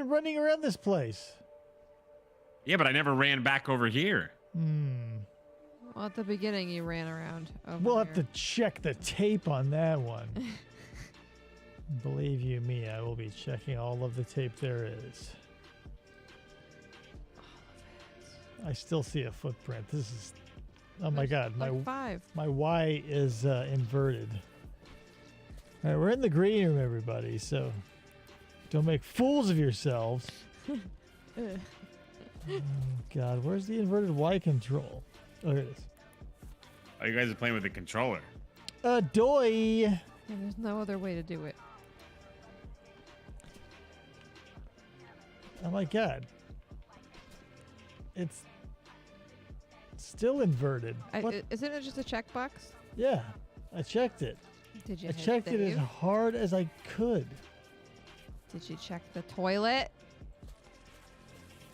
been running around this place. Yeah, but I never ran back over here. Well, at the beginning, you ran around over We'll here. have to check the tape on that one. Believe you me, I will be checking all of the tape there is. I still see a footprint. This is... Oh my god. Like 5. My Y is inverted. All right, we're in the green room, everybody, so don't make fools of yourselves. Oh, God, where's the inverted Y control? Oh, here it is. Oh, you guys are playing with the controller. Doy! Yeah, there's no other way to do it. Oh, my God. It's still inverted. What? Isn't it just a checkbox? Yeah, I checked it. Did you I hit checked it as save? hard as I could. Did you check the toilet?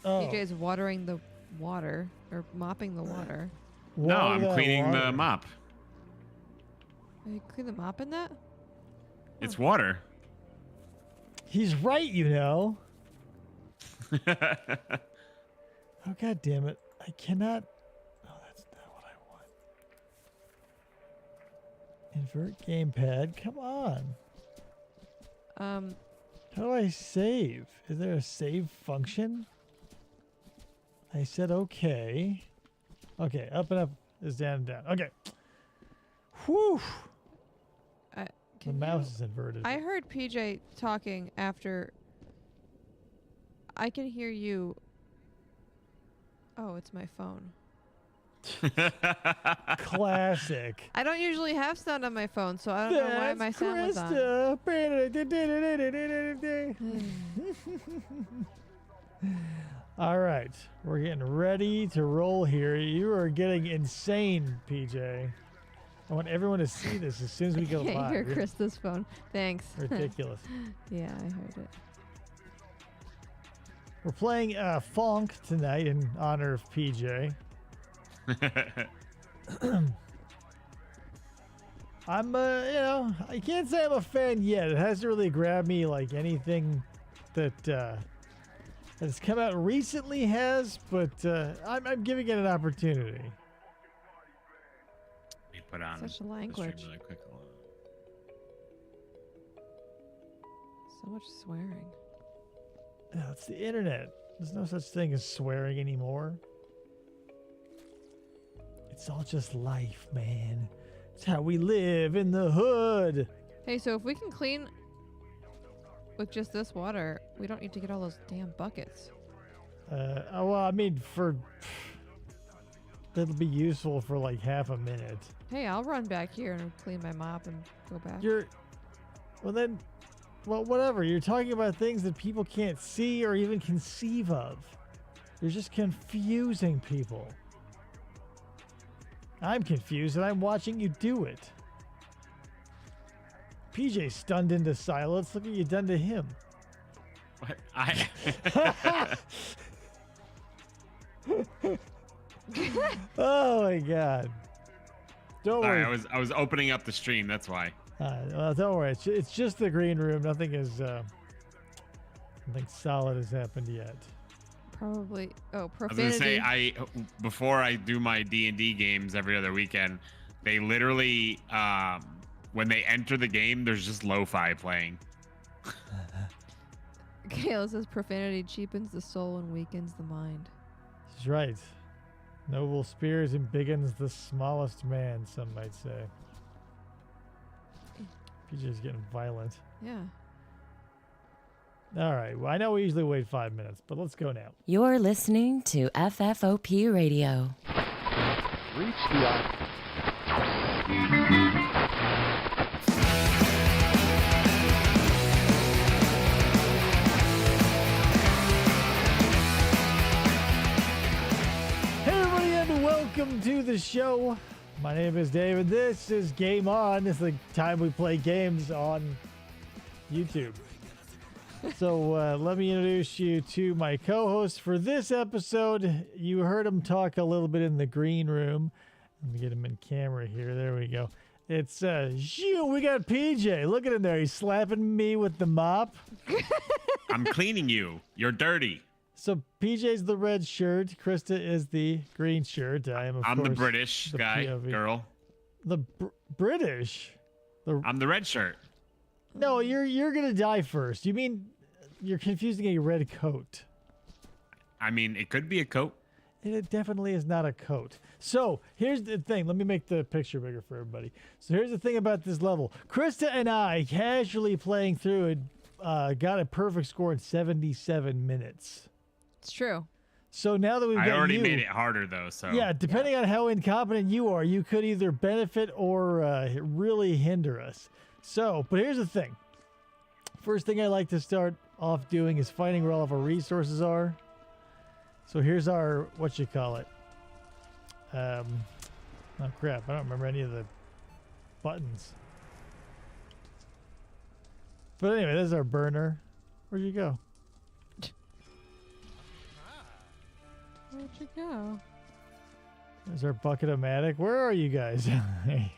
Oh, PJ's watering the water, or mopping the water. No, water I'm that cleaning water. the mop. Are you clean the mop in that? It's water. He's right, you know. Oh, God damn it. I cannot... Oh, that's not what I want. Invert gamepad. Come on. How do I save? Is there a save function? I said okay. Okay, up and up is down and down. Okay. Whew. The Can mouse you- is inverted. I heard PJ talking after. I can hear you. Oh, it's my phone. Classic. I don't usually have sound on my phone, so I don't know why my sound was on. All right, we're getting ready to roll here. You are getting insane, PJ. I want everyone to see this as soon as we go I can't live. hear You're Krista's phone. Thanks. ridiculous. Yeah, I heard We're playing Fonk tonight in honor of PJ. I'm, I can't say I'm a fan yet. It hasn't really grabbed me like anything that has come out recently has, but I'm giving it an opportunity. Let me put on Such a the stream language. really quick. So much swearing. Yeah, it's the internet. There's no such thing as swearing anymore. It's all just life, man. It's how we live in the hood. Hey, so if we can clean with just this water, we don't need to get all those damn buckets. Well, I mean, it'll be useful for like half a minute. Hey, I'll run back here and clean my mop and go back. Well, whatever. You're talking about things that people can't see or even conceive of. You're just confusing people. I'm confused and I'm watching you do it. PJ stunned into silence. Look what you done to him. What? Oh my God. Don't Sorry, worry. I was opening up the stream. That's why. Well, don't worry. It's just the green room. Nothing solid has happened yet. Probably. Oh, I was profanity. gonna say before I do my D&D games every other weekend, they literally when they enter the game, there's just lo-fi playing. Kayla says profanity cheapens the soul and weakens the mind. She's right. Noble spears embiggens the smallest man, some might say. PJ's getting violent. Yeah. All right. Well, I know we usually wait 5 minutes, but let's go now. You're listening to FFOP Radio. Reach the Hey, everybody, and welcome to the show. My name is David. This is Game On. This is the time we play games on YouTube. So let me introduce you to my co-host for this episode. You heard him talk a little bit in the green room. Let me get him in camera here. There we go. It's we got PJ. Look at him there. He's slapping me with the mop. I'm cleaning you. You're dirty. So PJ's the red shirt. Krista is the green shirt. I'm the British guy, POV. girl. The British. I'm the red shirt. No, you're gonna die first. You mean you're confusing a red coat? I mean, it could be a coat. It definitely is not a coat. So here's the thing. Let me make the picture bigger for everybody. So here's the thing about this level. Krista and I, casually playing through it, got a perfect score in 77 minutes. It's true. So now that we've got I already you, made it harder, though. So yeah, depending on how incompetent you are, you could either benefit or really hinder us. So, but here's the thing. First thing I like to start off doing is finding where all of our resources are. So here's our, oh crap, I don't remember any of the buttons. But anyway, this is our burner. Where'd you go? Where'd you go? There's our bucket-o-matic. Where are you guys?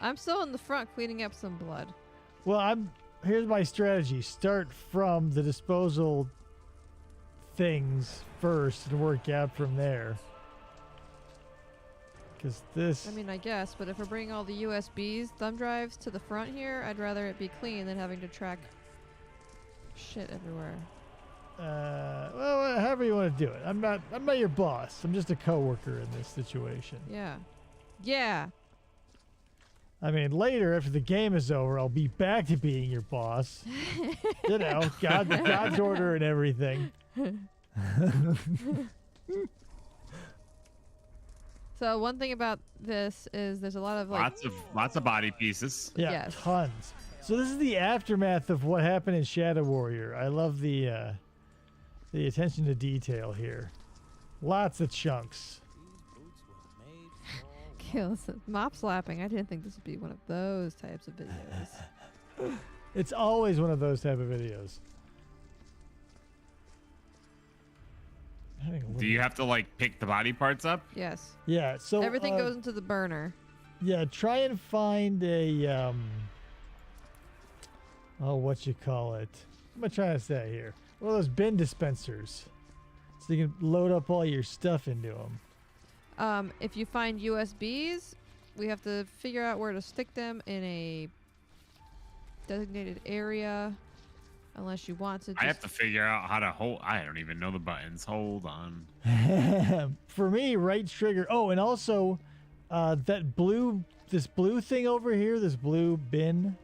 I'm still in the front cleaning up some blood. Well, here's my strategy. Start from the disposal things first and work out from there. Because this... I mean, I guess, but if we're bringing all the USBs, thumb drives to the front here, I'd rather it be clean than having to track shit everywhere. Well, however you want to do it. I'm not your boss. I'm just a coworker in this situation. Yeah. Yeah. I mean, later after the game is over, I'll be back to being your boss. You know, God's order and everything. So one thing about this is there's a lot of lots of body pieces. Yeah, yes. Tons. So this is the aftermath of what happened in Shadow Warrior. I love the attention to detail here. Lots of chunks. Listen, mop slapping. I didn't think this would be one of those types of videos. It's always one of those type of videos. Do you have to like pick the body parts up? Yes. Yeah. So everything goes into the burner. Yeah. Try and find a what you call it? What am I trying to say here? One of those bin dispensers, so you can load up all your stuff into them. If you find USBs, we have to figure out where to stick them in a designated area. Unless you want to. I have to figure out how to hold. I don't even know the buttons. Hold on. For me, right trigger. Oh, and also, this blue thing over here, this blue bin.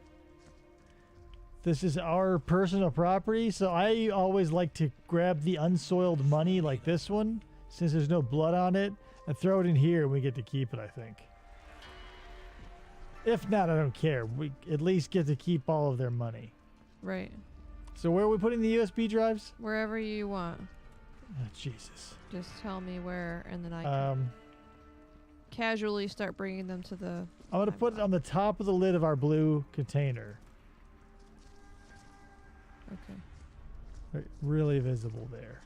This is our personal property, so I always like to grab the unsoiled money like this one, since there's no blood on it, and throw it in here, and we get to keep it, I think. If not, I don't care. We at least get to keep all of their money. Right. So where are we putting the USB drives? Wherever you want. Oh, Jesus. Just tell me where, and then I can casually start bringing them to the... I'm going to put it on the top of the lid of our blue container. Okay. Right, really visible there.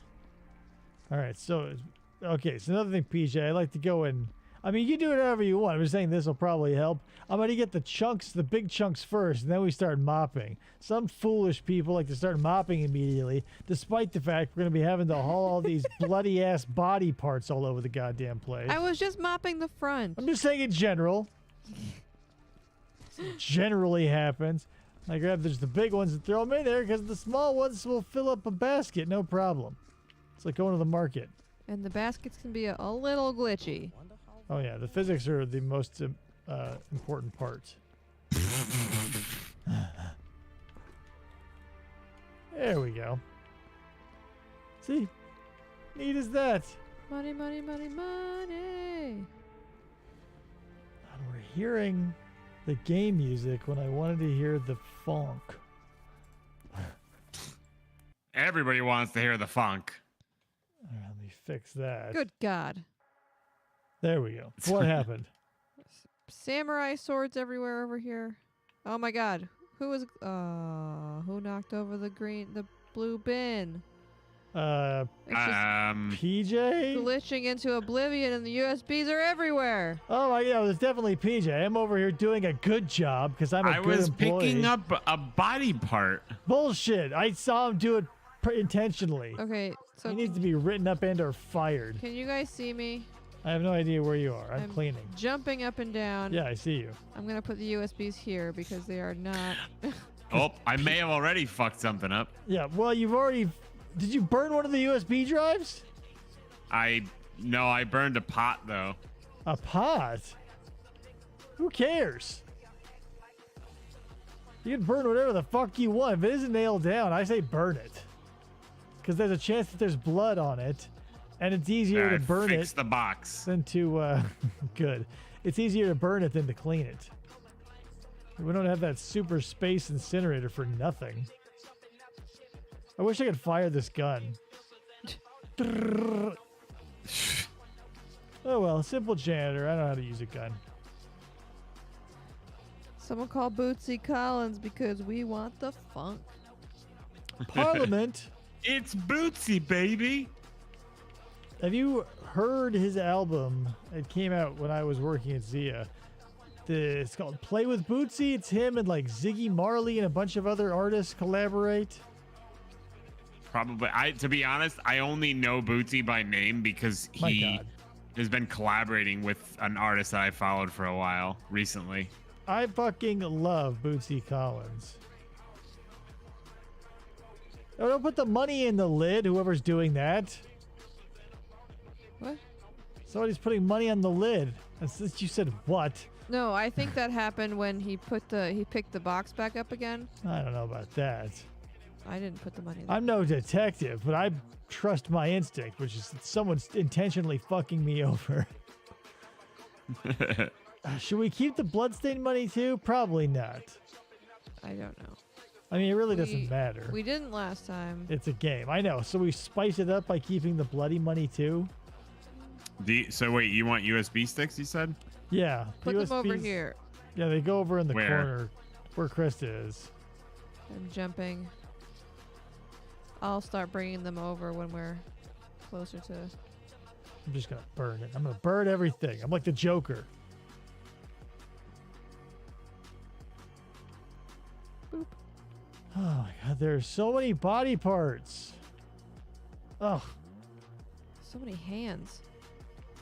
All right, so... Okay, so another thing, PJ, I like to go in... I mean, you do it however you want. I'm just saying this will probably help. I'm going to get the chunks, the big chunks first, and then we start mopping. Some foolish people like to start mopping immediately, despite the fact we're going to be having to haul all these bloody-ass body parts all over the goddamn place. I was just mopping the front. I'm just saying in general. It generally happens. I grab the big ones and throw them in there because the small ones will fill up a basket, no problem. It's like going to the market. And the baskets can be a little glitchy. Oh yeah, the physics are the most important part. There we go. See? Neat as that. Money, money, money, money. And we're hearing the game music when I wanted to hear the funk. Everybody wants to hear the funk. All right, let me fix that. Good God. There we go. What happened? Samurai swords everywhere over here. Oh my God. Who knocked over the blue bin? It's just PJ? glitching into oblivion, and the USBs are everywhere. Oh, yeah, it was definitely PJ. I'm over here doing a good job because I'm a I good was employee. picking up a body part. Bullshit. I saw him do it intentionally. Okay, so He needs to be written up and or fired. can you guys see me? I have no idea where you are. I'm cleaning. Jumping up and down. Yeah, I see you. I'm gonna put the USBs here because they are not. Oh, I may have already fucked something up. Yeah, well, you've already... Did you burn one of the USB drives? No, I burned a pot though. A pot? Who cares? You can burn whatever the fuck you want. If it isn't nailed down, I say burn it. Because there's a chance that there's blood on it. And it's easier to burn fix it the box. than to... good. It's easier to burn it than to clean it. We don't have that super space incinerator for nothing. I wish I could fire this gun. Oh well, simple janitor. I don't know how to use a gun. Someone call Bootsy Collins because we want the funk. Parliament. It's Bootsy, baby. Have you heard his album? It came out when I was working at Zia. It's called Play with Bootsy. It's him and like Ziggy Marley and a bunch of other artists collaborate. Probably. To be honest, I only know Bootsy by name because he has been collaborating with an artist that I followed for a while recently. I fucking love Bootsy Collins. Oh, don't put the money in the lid, whoever's doing that. What? Somebody's putting money on the lid. And since you said what? No, I think that happened when he picked the box back up again. I don't know about that. I didn't put the money there. I'm no detective, but I trust my instinct, which is that someone's intentionally fucking me over. Should we keep the bloodstained money too? Probably not. I don't know. I mean, it really doesn't matter. We didn't last time. It's a game. I know. So we spice it up by keeping the bloody money too? So wait, you want USB sticks, you said? Yeah. Put them over USBs. here. Yeah, they go over in the Where? corner where Krista is. I'm jumping. I'll start bringing them over when we're closer to... I'm just going to burn it. I'm going to burn everything. I'm like the Joker. Boop. Oh my God, there's so many body parts. Oh, So many hands.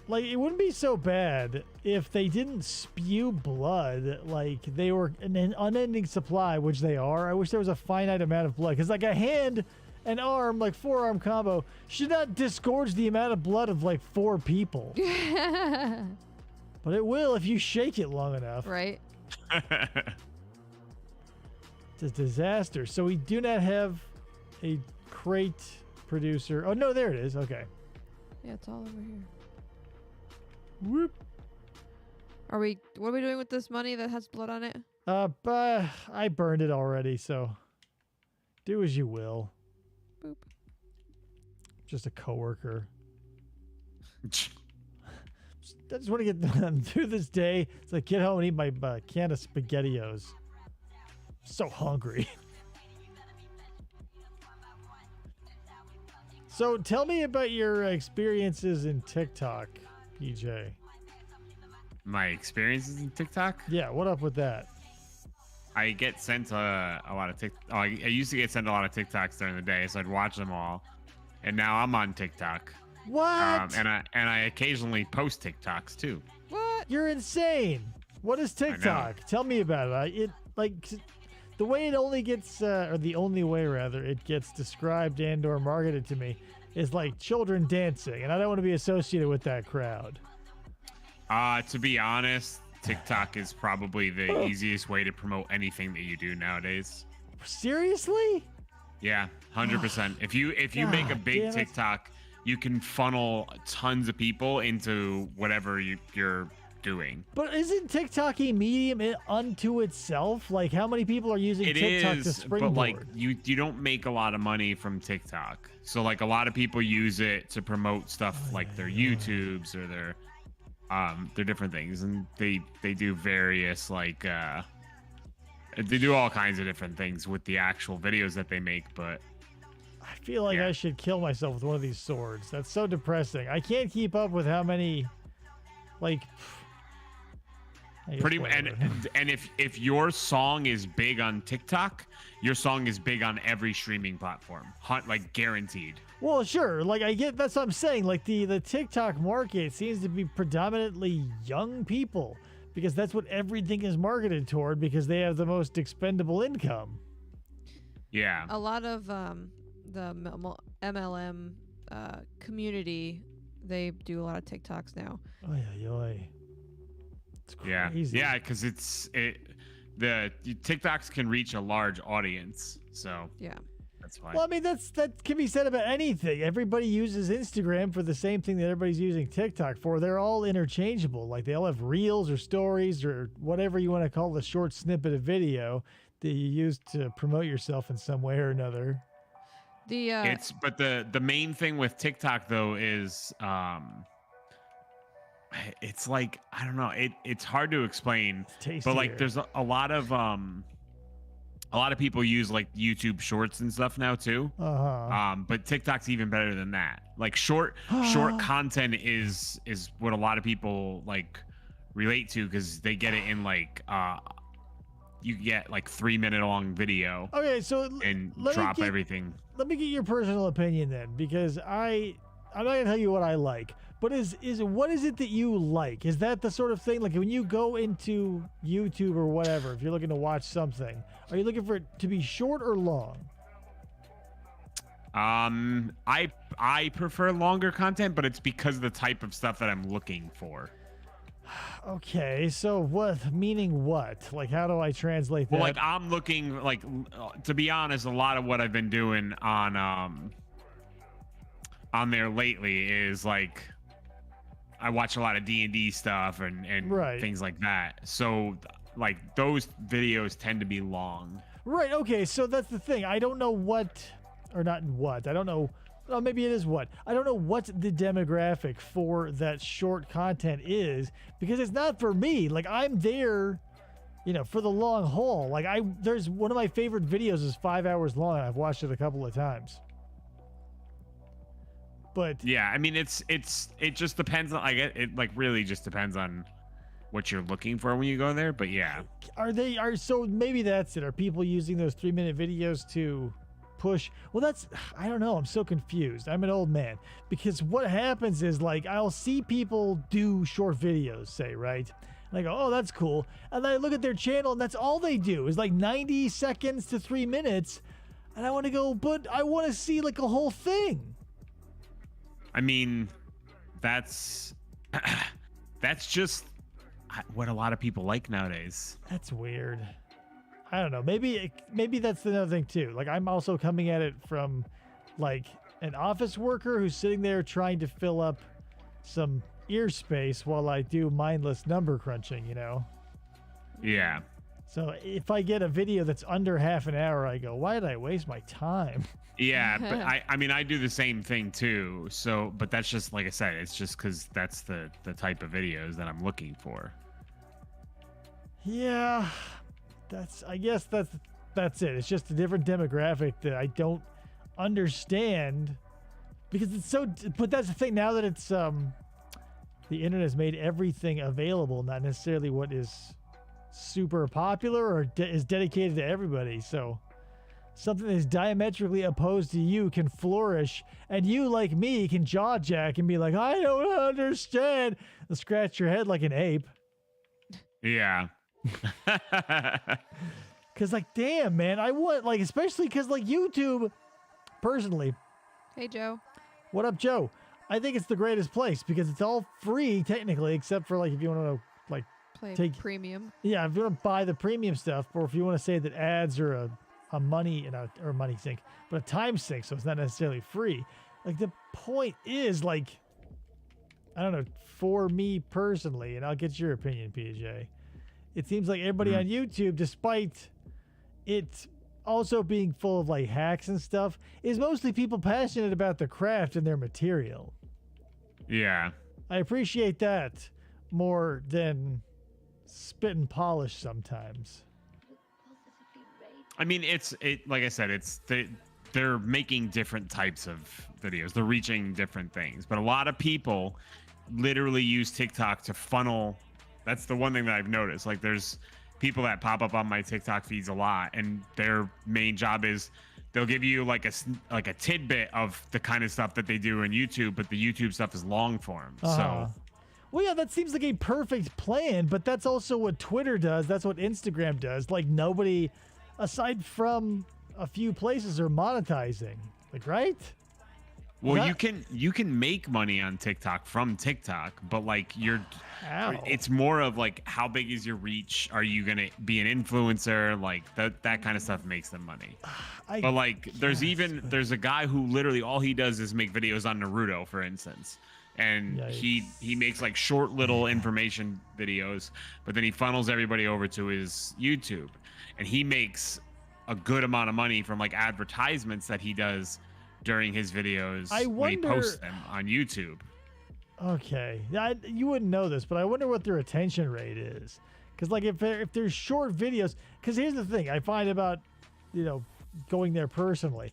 like it wouldn't be so bad if they didn't spew blood like they were an unending supply, which they are. I wish there was a finite amount of blood because like a hand, an arm, like forearm combo should not disgorge the amount of blood of like 4 people. But it will if you shake it long enough. Right? It's a disaster. So we do not have a crate producer. Oh no, there it is. Okay. Yeah, it's all over here. Whoop. What are we doing with this money that has blood on it? But I burned it already, so do as you will. Boop. Just a coworker. I just want to get through this day. It's like get home and eat my can of SpaghettiOs. So hungry. So tell me about your experiences in TikTok, PJ. My experiences in TikTok? Yeah, what up with that? I get sent a lot of I used to get sent a lot of TikToks during the day, so I'd watch them all. And now I'm on TikTok. What? And I occasionally post TikToks too. What? You're insane. What is TikTok? Tell me about it. The way it only gets, or the only way rather, it gets described and or marketed to me is like children dancing, and I don't want to be associated with that crowd. To be honest, TikTok is probably the easiest way to promote anything that you do nowadays. Seriously? Yeah, 100%. If you make a God big damn it. TikTok, you can funnel tons of people into whatever you're doing. But isn't TikTok a medium unto itself? Like, how many people are using TikTok to springboard? but like you don't make a lot of money from TikTok. So like a lot of people use it to promote stuff like their YouTubes or their different things, and they do various like they do all kinds of different things with the actual videos that they make. But feel like I should kill myself with one of these swords. That's so depressing. I can't keep up with how many, like. Pretty and if your song is big on TikTok, your song is big on every streaming platform, like guaranteed. Well, sure. Like I get that's what I'm saying. Like the TikTok market seems to be predominantly young people because that's what everything is marketed toward because they have the most expendable income. Yeah. A lot of the MLM community, they do a lot of TikToks now. Oy. It's crazy. Yeah, because the TikToks can reach a large audience, so yeah, that's fine. Well, I mean that can be said about anything. Everybody uses Instagram for the same thing that everybody's using TikTok for. They're all interchangeable. Like they all have reels or stories or whatever you want to call the short snippet of video that you use to promote yourself in some way or another. But the main thing with TikTok though is it's like I don't know, it's hard to explain, but like there's a lot of people use like YouTube Shorts and stuff now too. But TikTok's even better than that. Like short content is what a lot of people like relate to because they get it in like you get like 3-minute long video. Okay, so and drop everything. Let me get your personal opinion then, because I'm not gonna tell you what I like. But what is it that you like? Is that the sort of thing, like when you go into YouTube or whatever, if you're looking to watch something, are you looking for it to be short or long? I prefer longer content, but it's because of the type of stuff that I'm looking for. Okay, so meaning what? Like, how do I translate that? Well, like I'm looking, like, to be honest, a lot of what I've been doing on there lately is like, I watch a lot of D&D stuff and things like that. So like those videos tend to be long. Right. Okay. So that's the thing. I don't know I don't know. Well, maybe it is what. I don't know what the demographic for that short content is because it's not for me. Like I'm there, for the long haul. Like there's one of my favorite videos is 5 hours long. I've watched it a couple of times. But yeah, I mean it just depends on it like really just depends on what you're looking for when you go there. But yeah, so maybe that's it. Are people using those 3-minute videos to push? Well, I don't know. I'm so confused. I'm an old man because what happens is like I'll see people do short videos, say, right? And I go, oh, that's cool. And then I look at their channel and that's all they do is like 90 seconds to 3 minutes. And I want to go, but I want to see like a whole thing. I mean, that's just what a lot of people like nowadays. That's weird. I don't know. Maybe that's another thing too. Like I'm also coming at it from like an office worker who's sitting there trying to fill up some ear space while I do mindless number crunching, Yeah. So if I get a video that's under half an hour, I go, why did I waste my time? Yeah, but I mean, I do the same thing too. So, but that's just, like I said, it's just because that's the type of videos that I'm looking for. Yeah, I guess that's it. It's just a different demographic that I don't understand because it's so, but that's the thing now that it's, the internet has made everything available, not necessarily what is super popular or is dedicated to everybody. So something that is diametrically opposed to you can flourish, and you, like me, can jaw jack and be like, I don't understand, and scratch your head like an ape. Yeah. Because like, damn, man, I want, like, especially because like YouTube, personally. Hey, Joe. What up, Joe? I think it's the greatest place because it's all free technically, except for like if you want to like take premium. Yeah, if you want to buy the premium stuff, or if you want to say that ads are a money or money sink, but a time sink, so it's not necessarily free. Like the point is, like, I don't know, for me personally, and I'll get your opinion, PJ. It seems like everybody on YouTube, despite it also being full of like hacks and stuff, is mostly people passionate about the craft and their material. Yeah. I appreciate that more than spit and polish sometimes. I mean, it like I said, it's they're making different types of videos. They're reaching different things. But a lot of people literally use TikTok to funnel. That's the one thing that I've noticed. Like there's people that pop up on my TikTok feeds a lot, and their main job is they'll give you like a tidbit of the kind of stuff that they do on YouTube, but the YouTube stuff is long form. So well, yeah, that seems like a perfect plan, but that's also what Twitter does. That's what Instagram does. Like nobody, aside from a few places, are monetizing. Like, right? Well, you can make money on TikTok from TikTok, but like it's more of like how big is your reach? Are you gonna be an influencer? Like that kind of stuff makes them money. But like there's a guy who literally all he does is make videos on Naruto, for instance. And he makes like short little information videos, but then he funnels everybody over to his YouTube, and he makes a good amount of money from like advertisements that he does during his videos when he posts them on YouTube. Okay, you wouldn't know this, but I wonder what their attention rate is. Because like if there's short videos, because here's the thing I find about going there personally.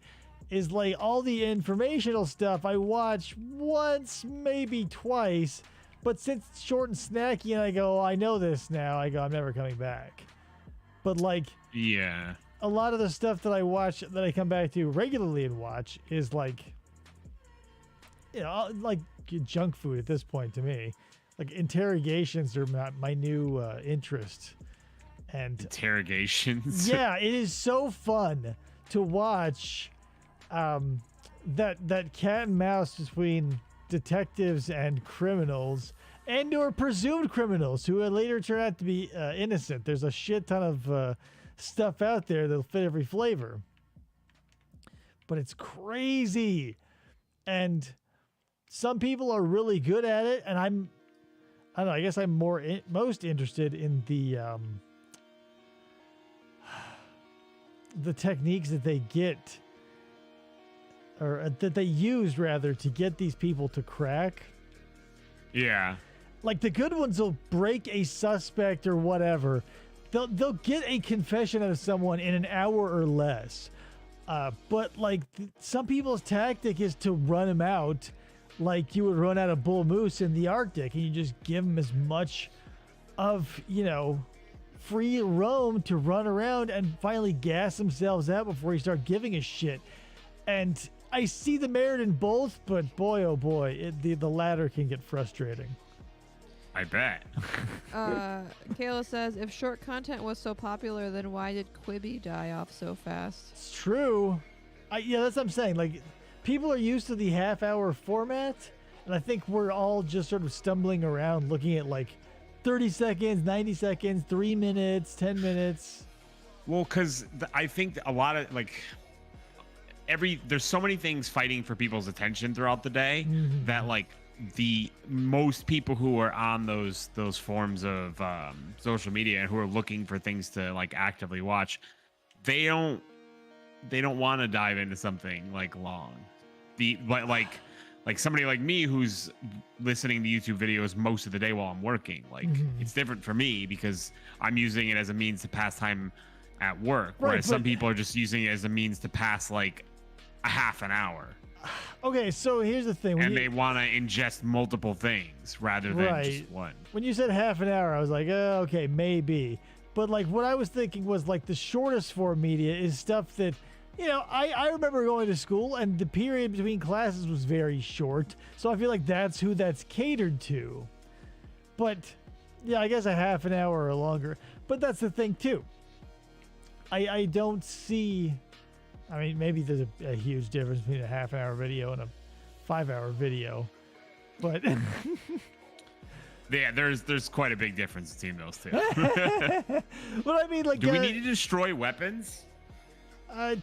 Is like all the informational stuff I watch once, maybe twice, but since it's short and snacky and I go, I know this now, I go, I'm never coming back. But like, yeah, a lot of the stuff that I watch that I come back to regularly and watch is like, like junk food at this point to me. Like interrogations are my new interest. And interrogations. Yeah, it is so fun to watch. That cat and mouse between detectives and criminals, or presumed criminals who later turn out to be innocent. There's a shit ton of stuff out there that'll fit every flavor, but it's crazy, and some people are really good at it, and I don't know. I guess I'm most interested in the techniques that they get. Or that they use, rather, to get these people to crack. Yeah. Like, the good ones will break a suspect or whatever. They'll get a confession out of someone in an hour or less. But, like, some people's tactic is to run them out like you would run out a bull moose in the Arctic. And you just give them as much of, free roam to run around and finally gas themselves out before you start giving a shit. And I see the merit in both, but boy, oh boy, the latter can get frustrating. I bet. Kayla says, if short content was so popular, then why did Quibi die off so fast? It's true. Yeah, that's what I'm saying. Like, people are used to the half-hour format, and I think we're all just sort of stumbling around looking at, like, 30 seconds, 90 seconds, 3 minutes, 10 minutes. Well, because I think a lot of, like... there's so many things fighting for people's attention throughout the day that like the most people who are on those forms of social media and who are looking for things to like actively watch, they don't want to dive into something like long. Like somebody like me who's listening to YouTube videos most of the day while I'm working, like it's different for me because I'm using it as a means to pass time at work, whereas some people are just using it as a means to pass like a half an hour. Okay, so here's the thing. They want to ingest multiple things rather than just one. When you said half an hour, I was like, okay, maybe. But like what I was thinking was like the shortest form media is stuff that, I remember going to school and the period between classes was very short. So I feel like that's who that's catered to. But yeah, I guess a half an hour or longer. But that's the thing too. I don't see... I mean, maybe there's a huge difference between a half-hour video and a 5-hour video, but yeah, there's quite a big difference between those two. But I mean, like, do we need to destroy weapons?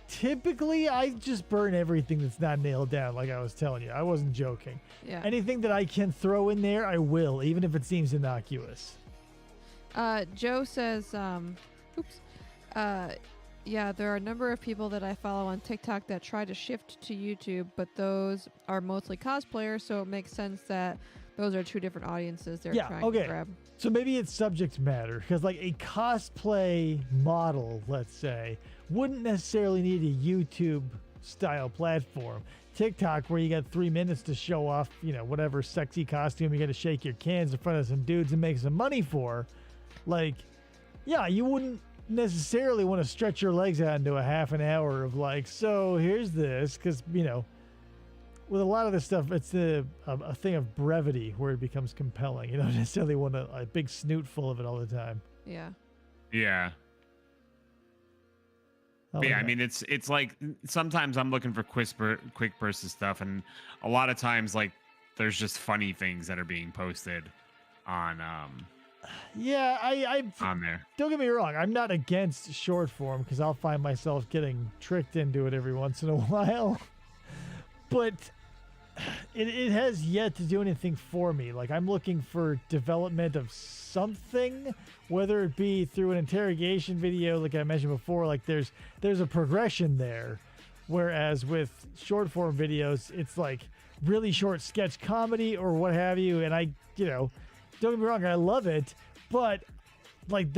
Typically, I just burn everything that's not nailed down. Like I was telling you, I wasn't joking. Yeah. Anything that I can throw in there, I will, even if it seems innocuous. Joe says, yeah, there are a number of people that I follow on TikTok that try to shift to YouTube, but those are mostly cosplayers, so it makes sense that those are two different audiences they're trying to grab. So maybe it's subject matter, because like a cosplay model, let's say, wouldn't necessarily need a YouTube style platform. TikTok, where you got 3 minutes to show off, whatever sexy costume you got to shake your cans in front of some dudes and make some money for. Like, yeah, you wouldn't necessarily want to stretch your legs out into a half an hour of like, so here's this, because, with a lot of this stuff, it's a thing of brevity where it becomes compelling. You don't necessarily want a big snoot full of it all the time. Yeah. Yeah. Yeah, I mean, it's like sometimes I'm looking for quick bursts of stuff, and a lot of times, like, there's just funny things that are being posted on yeah, I on there. Don't get me wrong, I'm not against short form, because I'll find myself getting tricked into it every once in a while. But it has yet to do anything for me. Like, I'm looking for development of something, whether it be through an interrogation video, like I mentioned before. Like, there's a progression there, whereas with short form videos, it's like really short sketch comedy or what have you. And I, don't get me wrong, I love it, but like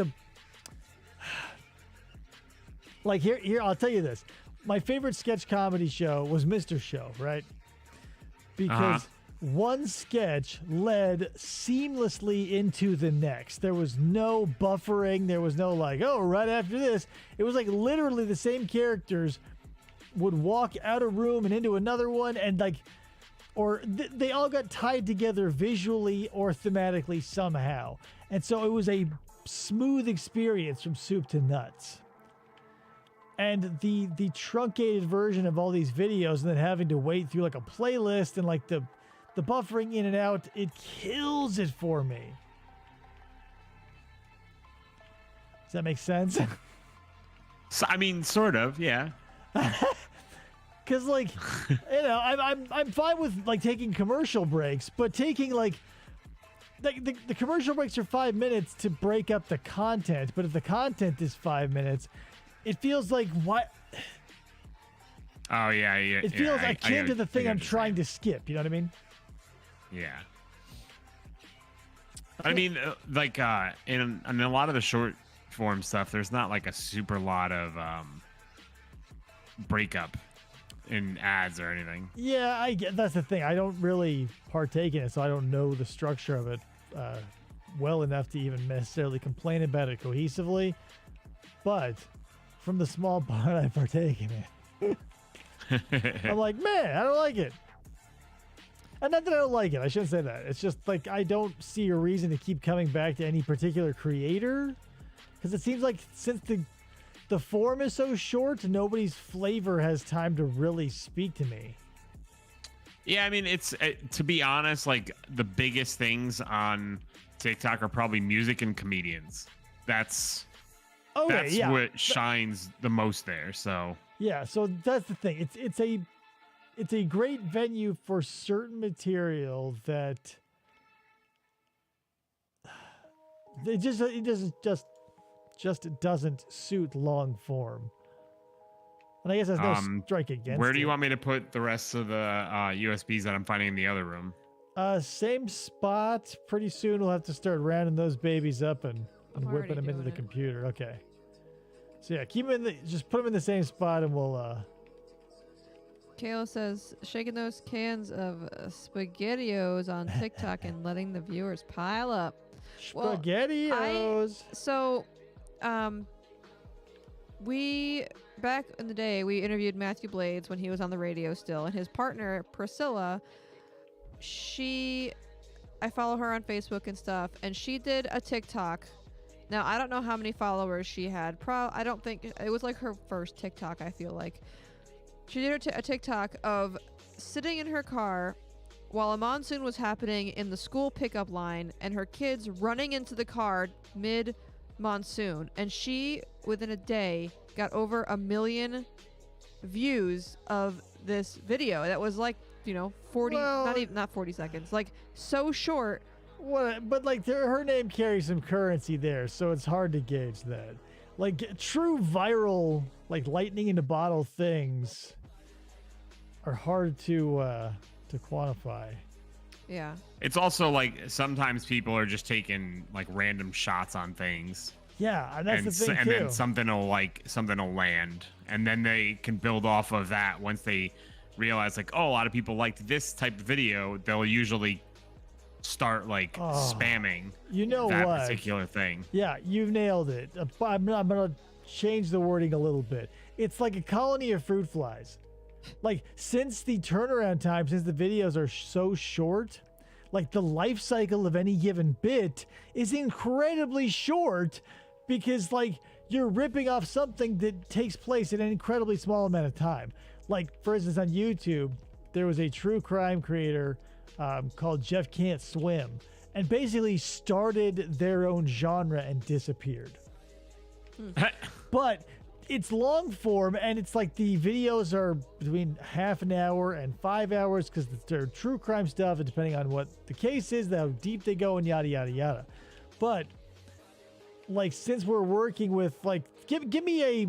here I'll tell you this. My favorite sketch comedy show was Mr. Show, right? Because one sketch led seamlessly into the next. There was no buffering. There was no like, oh, right after this. It was like literally the same characters would walk out a room and into another one, and like, or they all got tied together visually or thematically somehow. And so it was a smooth experience from soup to nuts. And the truncated version of all these videos and then having to wait through like a playlist and like the buffering in and out, it kills it for me. Does that make sense? So, I mean, sort of, yeah. Because like, I'm fine with like taking commercial breaks, but taking like the commercial breaks are 5 minutes to break up the content. But if the content is 5 minutes, it feels like what? Oh yeah. It feels akin to the thing I'm trying to skip. You know what I mean? Yeah. I mean, like in a lot of the short form stuff, there's not like a super lot of breakup in ads or anything. Yeah, I get that's the thing. I don't really partake in it, so I don't know the structure of it well enough to even necessarily complain about it cohesively. But from the small part I partake in it, I'm like, man, I don't like it. And not that I don't like it. I shouldn't say that. It's just like I don't see a reason to keep coming back to any particular creator, because it seems like since the form is so short, nobody's flavor has time to really speak to me. Yeah, I mean, it's to be honest, like the biggest things on TikTok are probably music and comedians. That's what shines the most there. So yeah, so that's the thing. It's a great venue for certain material that it doesn't suit long form. And I guess there's no strike against it. Where do you want me to put the rest of the USBs that I'm finding in the other room? Same spot. Pretty soon we'll have to start rounding those babies up and whipping them into the computer. Okay. So yeah, keep them just put them in the same spot and we'll Kayla says, shaking those cans of SpaghettiOs on TikTok and letting the viewers pile up. SpaghettiOs. We back in the day, we interviewed Matthew Blades when he was on the radio still, and his partner Priscilla. I follow her on Facebook and stuff, and she did a TikTok. Now I don't know how many followers she had. I don't think it was like her first TikTok. I feel like she did a TikTok of sitting in her car while a monsoon was happening in the school pickup line, and her kids running into the car mid monsoon, and she within a day got over 1 million views of this video that was like 40 not 40 seconds, like so short. What? But like her name carries some currency there, so it's hard to gauge that. Like true viral, like lightning in a bottle things are hard to quantify. Yeah. It's also like sometimes people are just taking like random shots on things. Yeah, and that's the thing and too. then something will land, and then they can build off of that. Once they realize like, oh, a lot of people liked this type of video, they'll usually start like spamming that what? particular thing. Yeah, you've nailed it. I'm gonna change the wording a little bit. It's like a colony of fruit flies. Like, since the turnaround time, since the videos are so short, like the life cycle of any given bit is incredibly short, because like you're ripping off something that takes place in an incredibly small amount of time. Like, for instance, on YouTube, there was a true crime creator called Jeff Can't Swim, and basically started their own genre and disappeared. But it's long form, and it's like the videos are between half an hour and 5 hours, because they're true crime stuff, and depending on what the case is, how deep they go, and yada yada yada. But like, since we're working with like, give me a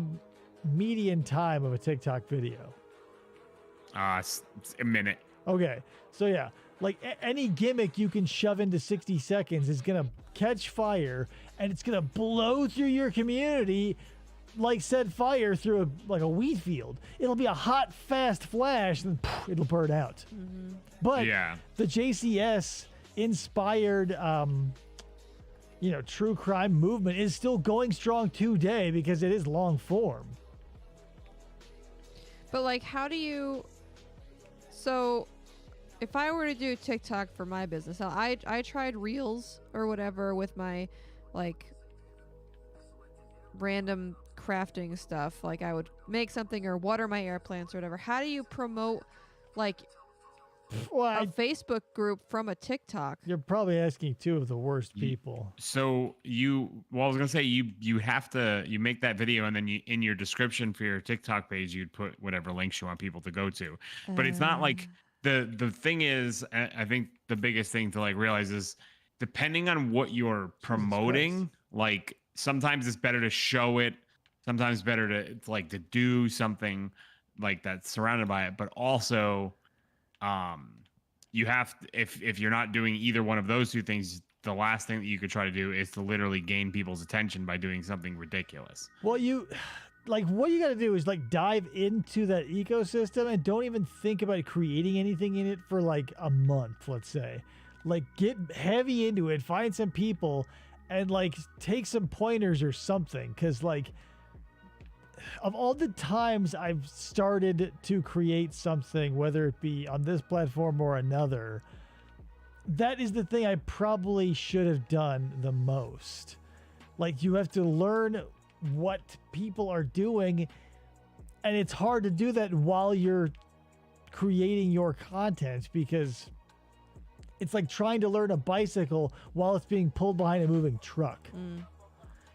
median time of a TikTok video. It's a minute. Okay, so yeah, like any gimmick you can shove into 60 seconds is gonna catch fire, and it's gonna blow through your community like said fire through a wheat field. It'll be a hot, fast flash, and then it'll burn out. But Yeah. the JCS inspired true crime movement is still going strong today, because it is long form. But like, how do you? So, if I were to do TikTok for my business, now I tried Reels or whatever with my like random crafting stuff. Like, I would make something or water my air plants or whatever. How do you promote like a Facebook group from a TikTok? You're probably asking two of the worst people. So I was gonna say you have to make that video, and then in your description for your TikTok page, you'd put whatever links you want people to go to. But it's not like the thing is, I think the biggest thing to like realize is, depending on what you're promoting, like sometimes it's better to show it, sometimes better to do something like that's surrounded by it, but also you have to, if you're not doing either one of those two things, the last thing that you could try to do is to literally gain people's attention by doing something ridiculous. Well, what you got to do is like dive into that ecosystem and don't even think about creating anything in it for like a month, let's say. Like, get heavy into it, find some people, and like take some pointers or something, because like, of all the times I've started to create something, whether it be on this platform or another, that is the thing I probably should have done the most. Like, you have to learn what people are doing, and it's hard to do that while you're creating your content, because it's like trying to learn a bicycle while it's being pulled behind a moving truck.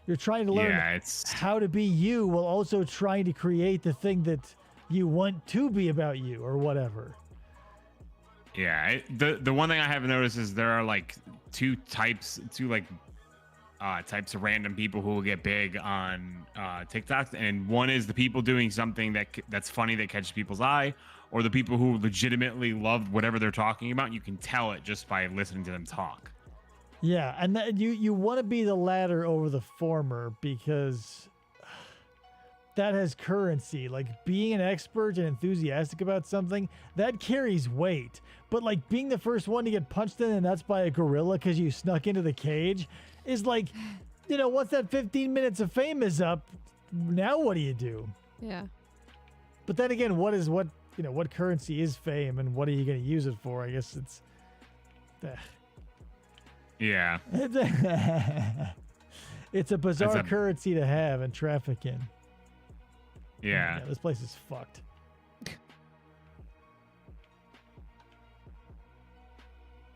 You're trying to learn how to be you while also trying to create the thing that you want to be about you, or whatever. Yeah, the one thing I have noticed is there are like two types of random people who will get big on TikTok, and one is the people doing something that's funny that catches people's eye, or the people who legitimately love whatever they're talking about. You can tell it just by listening to them talk. Yeah, and you want to be the latter over the former, because that has currency. Like, being an expert and enthusiastic about something, that carries weight. But like, being the first one to get punched in the nuts by a gorilla because you snuck into the cage is like, once that 15 minutes of fame is up, now what do you do? Yeah. But then again, what currency is fame, and what are you going to use it for? I guess it's... Yeah. It's a bizarre currency to have and traffic in. Yeah. This place is fucked.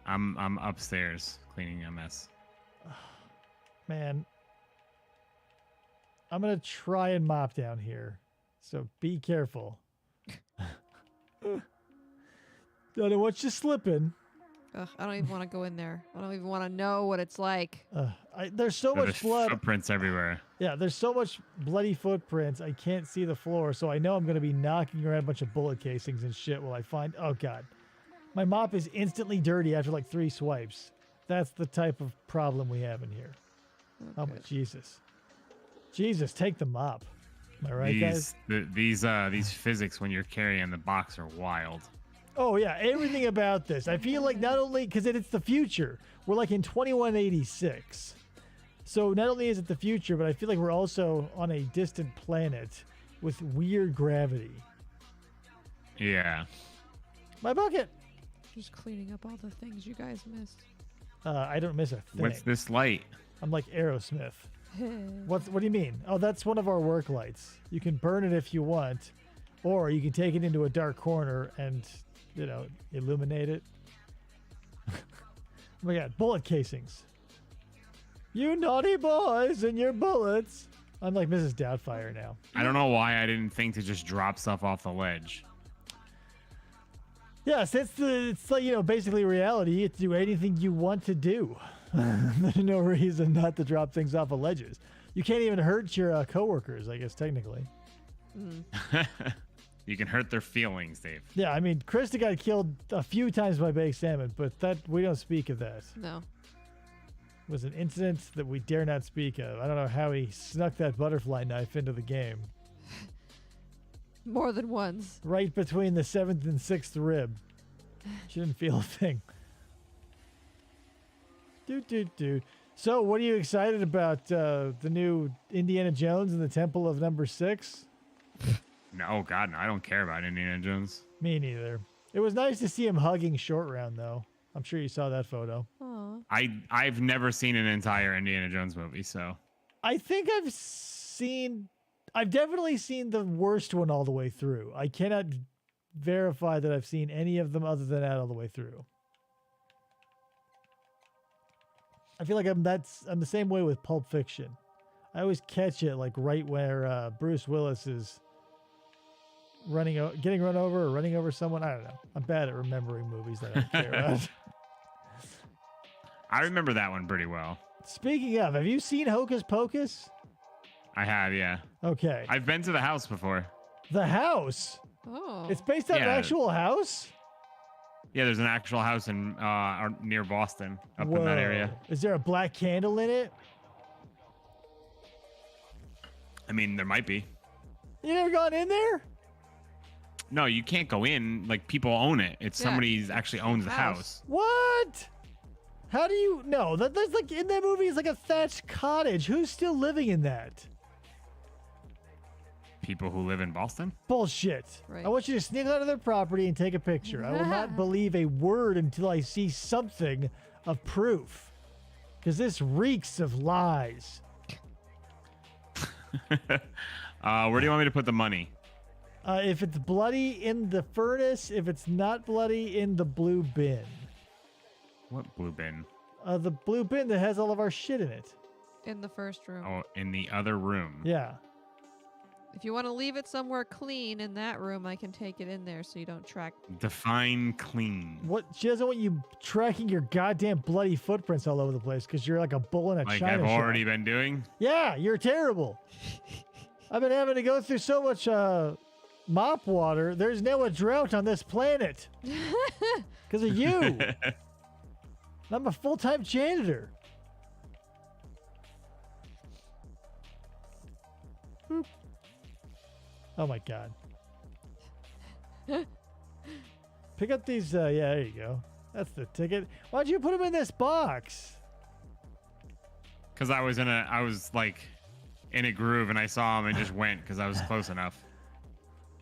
I'm upstairs cleaning a mess. Man, I'm gonna try and mop down here, so be careful. Don't want you slipping. Ugh, I don't even want to go in there. I don't even want to know what it's like. There's so much blood. Footprints everywhere. Yeah, there's so much bloody footprints. I can't see the floor, so I know I'm going to be knocking around a bunch of bullet casings and shit while I find... Oh, God. My mop is instantly dirty after like 3 swipes. That's the type of problem we have in here. Oh, my Jesus. Jesus, take the mop. Am I right, guys? These physics when you're carrying the box are wild. Oh yeah, everything about this. I feel like not only because it's the future, we're like in 2186. So not only is it the future, but I feel like we're also on a distant planet with weird gravity. Yeah. My bucket. Just cleaning up all the things you guys missed. I don't miss a thing. What's this light? I'm like Aerosmith. What do you mean? Oh, that's one of our work lights. You can burn it if you want, or you can take it into a dark corner and, illuminate it. Oh my God, bullet casings. You naughty boys and your bullets. I'm like Mrs. Doubtfire now. I don't know why I didn't think to just drop stuff off the ledge. Yes, it's like, basically reality. You have to do anything you want to do. There's no reason not to drop things off of ledges. You can't even hurt your coworkers, I guess, technically. You can hurt their feelings, Dave. Yeah, I mean, Krista got killed a few times by baked salmon, but that we don't speak of that. No. It was an incident that we dare not speak of. I don't know how he snuck that butterfly knife into the game. More than once. Right between the 7th and 6th rib. She didn't feel a thing. Dude. So, what are you excited about the new Indiana Jones and the Temple of Number 6? No, God, no. I don't care about Indiana Jones. Me neither. It was nice to see him hugging Short Round, though. I'm sure you saw that photo. Aww. I've never seen an entire Indiana Jones movie, so. I think I've definitely seen the worst one all the way through. I cannot verify that I've seen any of them other than that all the way through. I feel like I'm the same way with Pulp Fiction. I always catch it like right where Bruce Willis is getting run over or running over someone. I don't know. I'm bad at remembering movies that I don't care about. I remember that one pretty well. Speaking of, have you seen Hocus Pocus? I have, yeah. Okay. I've been to the house before. The house? Oh. It's based on an actual house? Yeah, there's an actual house in near Boston, up in that area. Is there a black candle in it? I mean, there might be. You never gone in there? No, you can't go in. Like, people own it. It's somebody actually owns the house. What? How do you know? That's like in that movie. It's like a thatched cottage. Who's still living in that? People who live in Boston? Bullshit. Right. I want you to sneak out of their property and take a picture. I will not believe a word until I see something of proof. Because this reeks of lies. Where do you want me to put the money? If it's bloody, in the furnace. If it's not bloody, in the blue bin. What blue bin? The blue bin that has all of our shit in it. In the first room. Oh, in the other room. Yeah. If you want to leave it somewhere clean in that room, I can take it in there so you don't track. Define clean. What? She doesn't want you tracking your goddamn bloody footprints all over the place because you're like a bull in a Like china I've shop. already been doing? Yeah, you're terrible. I've been having to go through so much mop water. There's now a drought on this planet because of you. I'm a full-time janitor. Boop. Oh my God. Pick up these, yeah, there you go. That's the ticket. Why'd you put them in this box? Because I was like in a groove and I saw him and just went because I was close enough.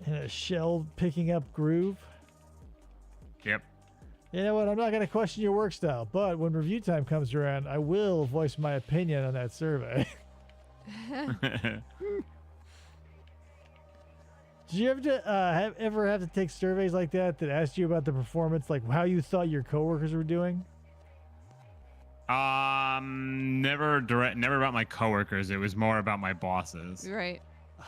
In a shell picking up groove? Yep. You know what? I'm not going to question your work style, but when review time comes around, I will voice my opinion on that survey. Did you ever have to take surveys like that asked you about the performance, like how you thought your coworkers were doing? Never about my coworkers. It was more about my bosses. Right.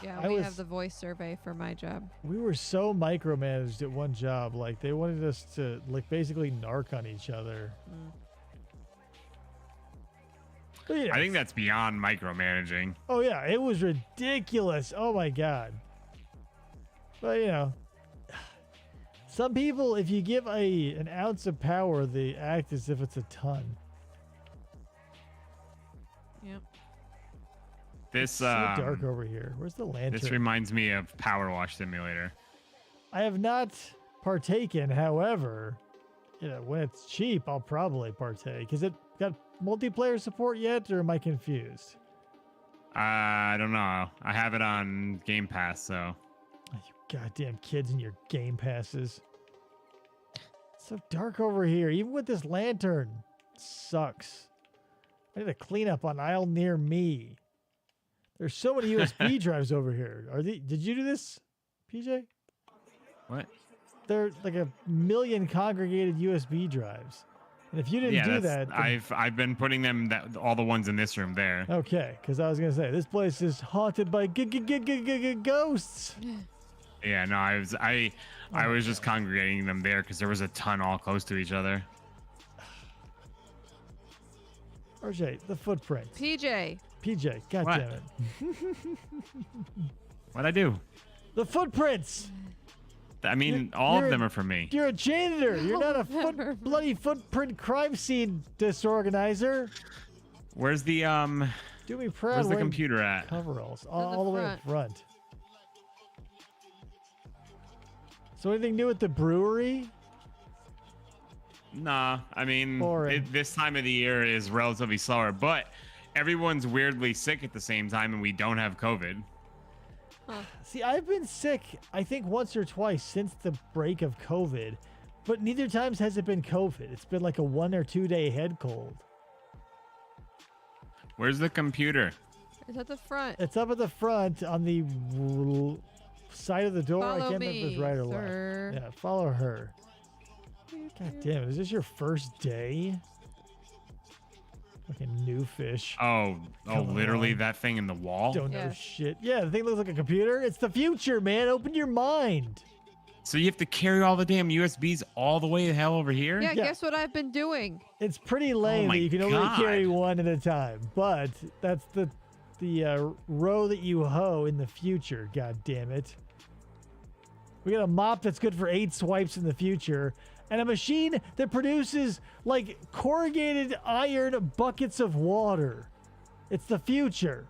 Yeah, we have the voice survey for my job. We were so micromanaged at one job. Like, they wanted us to, like, basically narc on each other. But, yeah. I think that's beyond micromanaging. Oh, yeah. It was ridiculous. Oh, my God. But, you know, some people, if you give an ounce of power, they act as if it's a ton. Yep. This so dark over here. Where's the lantern? This reminds me of Power Wash Simulator. I have not partaken. However, when it's cheap, I'll probably partake. Is it got multiplayer support yet, or am I confused? I don't know. I have it on Game Pass, so. Oh, you goddamn kids and your Game Passes. It's so dark over here. Even with this lantern, it sucks. I need a cleanup on aisle near me. There's so many USB drives over here. Did you do this, PJ? What? There are like 1 million congregated USB drives. And if you didn't do that, I've been putting them all the ones in this room there. Okay, because I was gonna say this place is haunted by ghosts. Yeah, no, I was just congregating them there because there was a ton all close to each other. RJ, the footprint. PJ, God What? damn it. What'd I do? The footprints. I mean, all of them are for me. You're a janitor. You're not a bloody footprint crime scene disorganizer. Where's the Do me proud. Where's the wearing computer at? Coveralls the all the way up front. front. So anything new at the brewery? Nah, I mean, Boring. this time of the year is relatively slower, but everyone's weirdly sick at the same time, and we don't have COVID. See, I've been sick, I think, once or twice since the break of COVID, but neither times has it been COVID. It's been like a 1 or 2 day head cold. Where's the computer? it's at the front. It's up at the front on the side of the door. I Follow can't remember if it's me, right or sir. left. Yeah, follow her. God damn it, is this your first day? Fucking new fish. Oh, Come literally on. that thing in the wall? Don't know Yeah. shit. Yeah, the thing looks like a computer. It's the future, man. Open your mind. So you have to carry all the damn USBs all the way the hell over here? Yeah, Yeah. guess what I've been doing? It's pretty lame my that you can only God. carry one at a time, but that's the row that you hoe in the future. God damn it! We got a mop that's good for 8 swipes in the future, and a machine that produces like corrugated iron buckets of water. It's the future.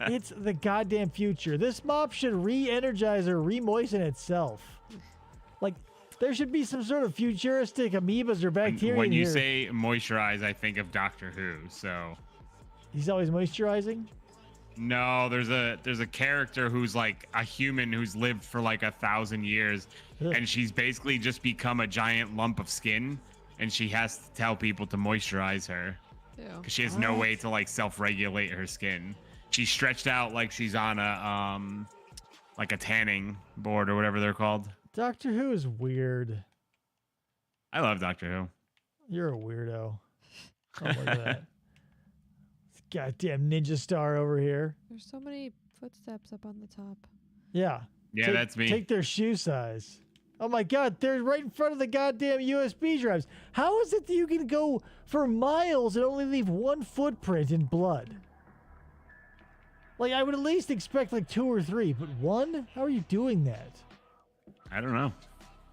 It's the goddamn future. This mop should re-energize or re-moisten itself. Like, there should be some sort of futuristic amoebas or bacteria When in you here. say moisturize, I think of Doctor Who. So He's always moisturizing? no, there's a character who's like a human who's lived for like 1,000 years, Ugh. and she's basically just become a giant lump of skin, and she has to tell people to moisturize her Ew. because she has no way to like self-regulate her skin. She's stretched out like she's on a tanning board or whatever they're called. Doctor Who is weird. I love Doctor Who. You're a weirdo. Oh, look at that. This goddamn ninja star over here. There's so many footsteps up on the top. Yeah. Yeah, that's me. Take their shoe size. Oh my god, they're right in front of the goddamn USB drives. How is it that you can go for miles and only leave one footprint in blood? Like, I would at least expect like 2 or 3, but 1? How are you doing that? I don't know.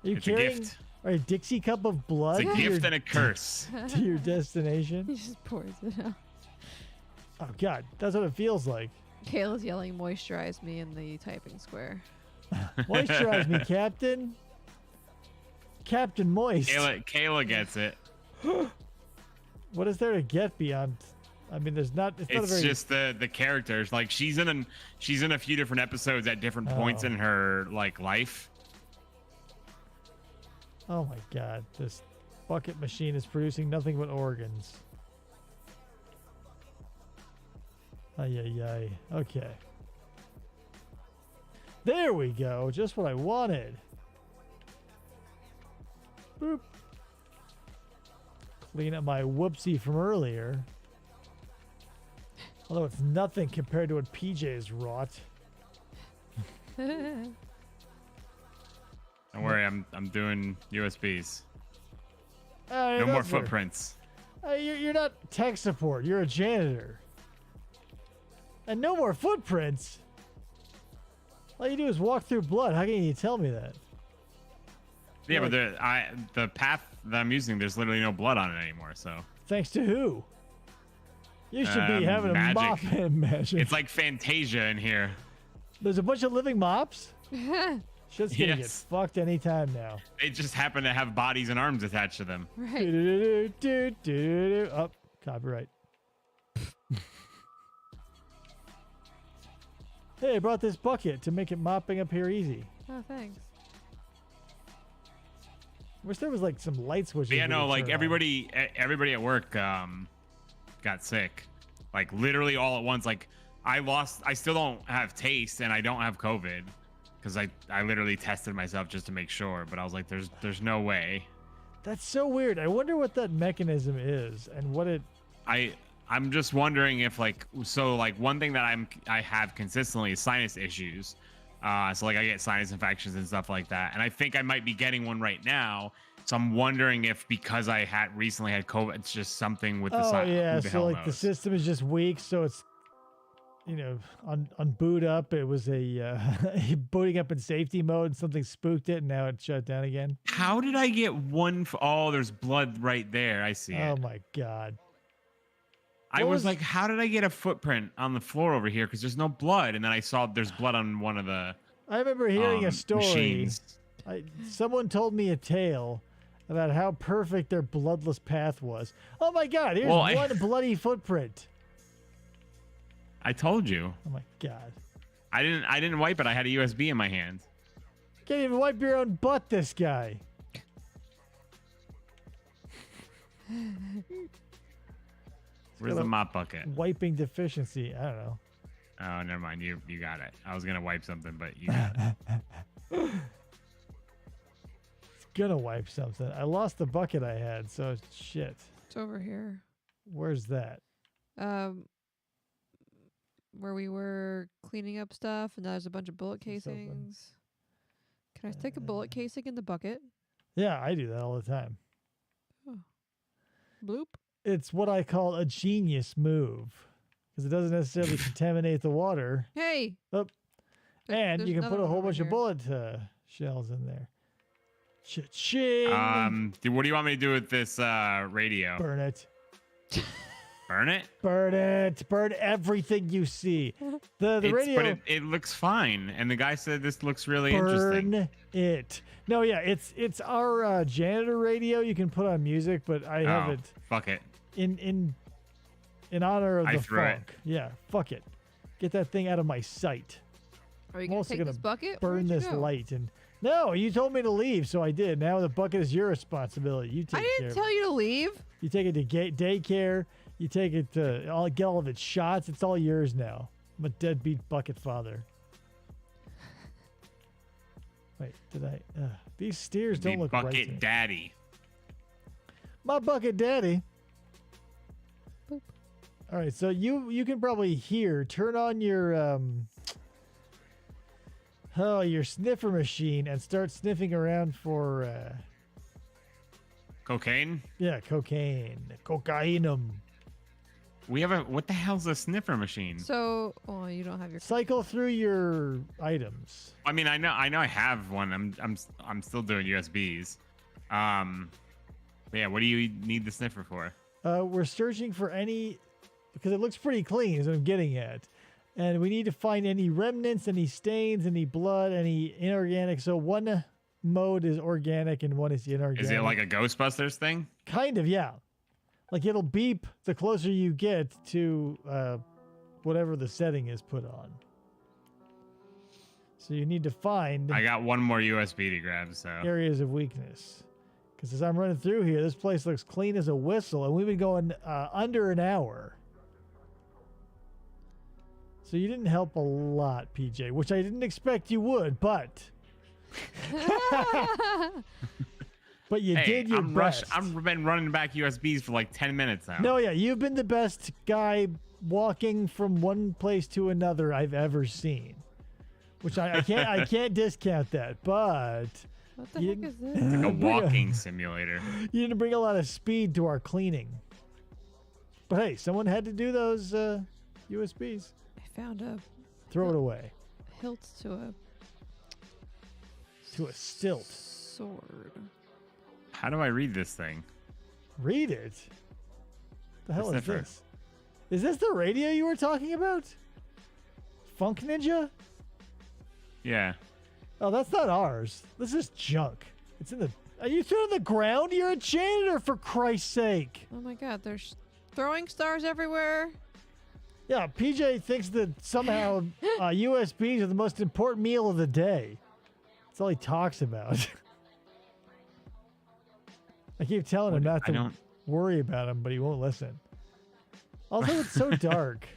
Are you It's a carrying gift. a Dixie cup of blood It's a to gift your, and a curse. to your destination? He just pours it out. Oh god, that's what it feels like. Kayla's yelling, moisturize me in the typing square. Moisturize me, Captain. Captain Moist. Kayla gets it. What is there to get beyond? I mean, there's not. It's not a It's very. just the characters. Like she's in a few different episodes at different points Oh. in her like life. Oh my god, this bucket machine is producing nothing but organs. Ay ay ay. Okay. There we go. Just what I wanted. Boop. Clean up my whoopsie from earlier. Although it's nothing compared to what PJ's wrought. Don't worry, I'm doing USBs. No more that's fair. footprints. You're not tech support. You're a janitor. And no more footprints. All you do is walk through blood. How can you tell me that? Yeah, Like- but the path that I'm using, there's literally no blood on it anymore. So Thanks to who? You should be having magic. a mop and magic. It's like Fantasia in here. There's a bunch of living mops. Shit's gonna get Yes. fucked anytime now. They just happen to have bodies and arms attached to them. Right. Do-do-do-do-do-do. Oh, copyright. Hey, I brought this bucket to make it mopping up here easy. Oh, thanks. Wish there was like some light switches. But yeah, we no, could like turn on. everybody at work got sick. Like literally all at once. Like I still don't have taste and I don't have COVID because I literally tested myself just to make sure. But I was like, there's no way. That's so weird. I wonder what that mechanism is and what it. I'm just wondering if like one thing that I have consistently is sinus issues. So like I get sinus infections and stuff like that, and I think I might be getting one right now. So I'm wondering if because I had recently had COVID, it's just something with the sinus. Yeah, Who the so hell like the knows? system is just weak, so it's on boot up it was a booting up in safety mode, something spooked it and now it shut down again. How did I get one? Oh, there's blood right there. I see Oh it. my god. I What was was- like, how did I get a footprint on the floor over here? Because there's no blood, and then I saw there's blood on one of the I remember hearing a story. machines. Someone told me a tale about how perfect their bloodless path was. Oh my god, here's Well, one bloody footprint. I told you. Oh my god. I didn't wipe it. I had a USB in my hand. Can't even wipe your own butt, this guy. Where's the mop bucket? Wiping deficiency. I don't know. Oh, never mind. You got it. I was gonna wipe something, but you got it. It's gonna wipe something. I lost the bucket I had, so shit. It's over here. Where's that? Where we were cleaning up stuff, and there's a bunch of bullet It's open. casings. Can I stick a bullet casing in the bucket? Yeah, I do that all the time. Bloop. It's what I call a genius move because it doesn't necessarily contaminate the water. Hey. Oh. And There's you can another put a one whole over bunch of here. bullet shells in there. Cha-ching! What do you want me to do with this radio? Burn it. Burn it? Burn it. Burn everything you see. The radio. But it looks fine, and the guy said this looks really interesting. Burn it. No, yeah, it's our janitor radio. You can put on music, but I have it Fuck it. in honor of I the threw it. funk. Yeah, fuck it. Get that thing out of my sight. Are you I'm gonna also take gonna this bucket? Burn Where'd you this go? light and no, you told me to leave, so I did. Now the bucket is your responsibility. You take I care didn't of tell you to leave. it. You take it to daycare. You take it to get all of its shots. It's all yours now. I'm a deadbeat bucket father. Wait, did I? These steers The don't look right to me. bucket daddy. My bucket daddy. Boop. All right, so you can probably hear. Turn on your your sniffer machine and start sniffing around for Cocaine? cocaine, cocainum. We have what the hell's a sniffer machine? So, you don't have your. Cycle through your items. I mean, I know I have one. I'm still doing USBs. Yeah, what do you need the sniffer for? We're searching for any because it looks pretty clean. Is what I'm getting at. And we need to find any remnants, any stains, any blood, any inorganic. So one mode is organic and one is inorganic. Is it like a Ghostbusters thing? Kind of, yeah. Like it'll beep the closer you get to whatever the setting is put on. So you need to find I got one more USB to grab, so areas of weakness. Because as I'm running through here, this place looks clean as a whistle, and we've been going under an hour. So you didn't help a lot, PJ, which I didn't expect you would, but but you did your best. I've been running back USBs for like 10 minutes now. No, yeah, you've been the best guy walking from one place to another I've ever seen. Which I can't discount that, but What the you heck is didn't- this? Like a walking simulator. you didn't bring a lot of speed to our cleaning. But hey, someone had to do those USBs. I found a Throw it away. hilt to a To a stilt. sword. How do I read this thing? Read it. The hell is sniffer. this? Is this the radio you were talking about? Funk Ninja? Yeah. Oh, that's not ours. This is junk. It's in the... Are you throwing the ground? You're a janitor, for Christ's sake. Oh my God, there's throwing stars everywhere. Yeah, PJ thinks that somehow USBs are the most important meal of the day. That's all he talks about. I keep telling him not to worry about him, but he won't listen. Also, it's so dark.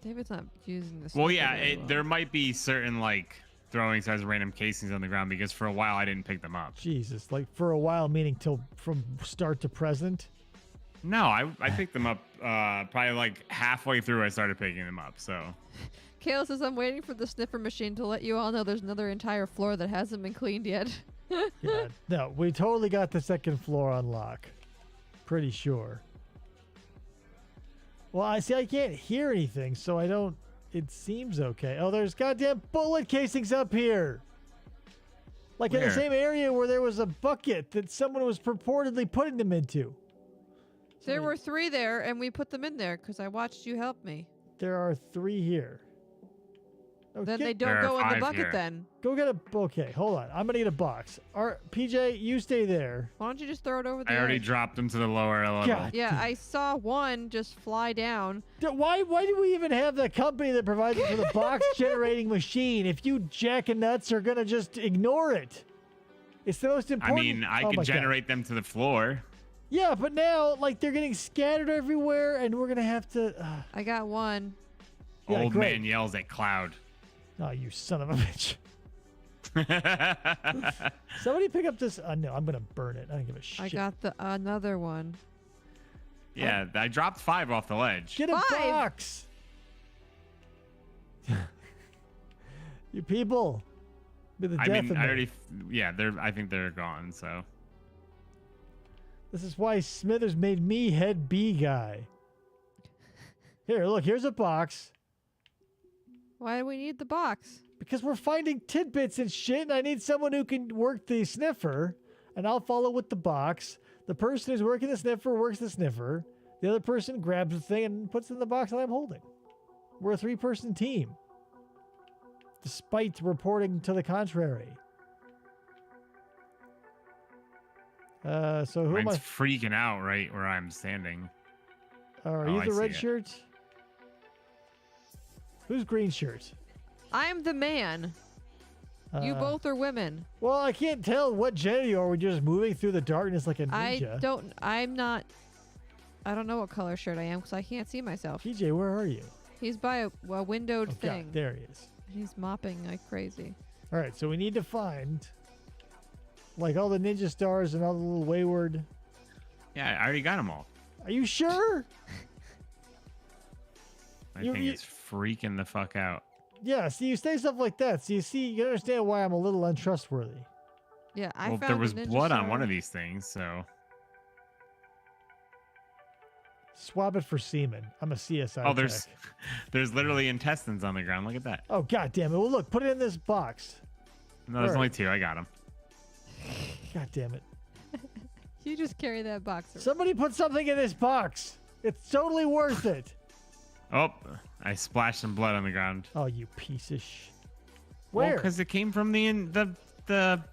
David's not using this. Well, yeah, there might be certain like throwing stars, random casings on the ground because for a while I didn't pick them up. Jesus, like for a while, meaning till from start to present? No, I picked them up probably like halfway through I started picking them up, so. Kayla says, I'm waiting for the sniffer machine to let you all know there's another entire floor that hasn't been cleaned yet. Yeah, no, we totally got the second floor on lock. Pretty sure. Well, I can't hear anything, so I don't... It seems okay. Oh, there's goddamn bullet casings up here. Like in the same area where there was a bucket that someone was purportedly putting them into. There were 3 there, and we put them in there because I watched you help me. There are 3 here. Oh, then they don't go in the bucket then. Go get a... Okay, hold on. I'm going to get a box. PJ, you stay there. Why don't you just throw it over there? I already dropped them to the lower level. God. Yeah, I saw one just fly down. Why do we even have the company that provides it for the box generating machine if you jack-a-nuts are going to just ignore it? It's the most important... I mean, I could generate them to the floor. Yeah, but now, like, they're getting scattered everywhere, and we're going to have to... I got one. Yeah, Old great. man yells at cloud. Oh, you son of a bitch. Somebody pick up this... no, I'm going to burn it. I don't give a shit. I got another one. Yeah, I dropped 5 off the ledge. Get a 5! box! You people. Be the I death mean, of I me. already... Yeah, I think they're gone, so... This is why Smithers made me head B guy. Here, look, here's a box. Why do we need the box? Because we're finding tidbits and shit, and I need someone who can work the sniffer, and I'll follow with the box. The person who's working the sniffer works the sniffer. The other person grabs the thing and puts it in the box that I'm holding. We're a 3-person team. Despite reporting to the contrary. So who am Mine's I? freaking out right where I'm standing. Are Oh, you I the see red it. shirt? Who's green shirt? I'm the man. You both are women. Well, I can't tell what gender you are. We're just moving through the darkness like a ninja. I don't know what color shirt I am because I can't see myself. PJ, where are you? He's by a windowed thing. God, there he is. He's mopping like crazy. All right, so we need to find like all the ninja stars and all the little wayward. Yeah, I already got them all. Are you sure? I think he's freaking the fuck out. Yeah, see, you say stuff like that. So you understand why I'm a little untrustworthy. Yeah, I Well, found there was the ninja blood star. on one of these things, so... Swab it for semen. I'm a CSI Oh, tech. there's literally intestines on the ground. Look at that. Oh, God damn it. Well, look, put it in this box. No, there's Where? only 2. I got them. God damn it. You just carry that box around. Somebody put something in this box. It's totally worth it. Oh, I splashed some blood on the ground. Oh, you piece of Well, Where? because it came from the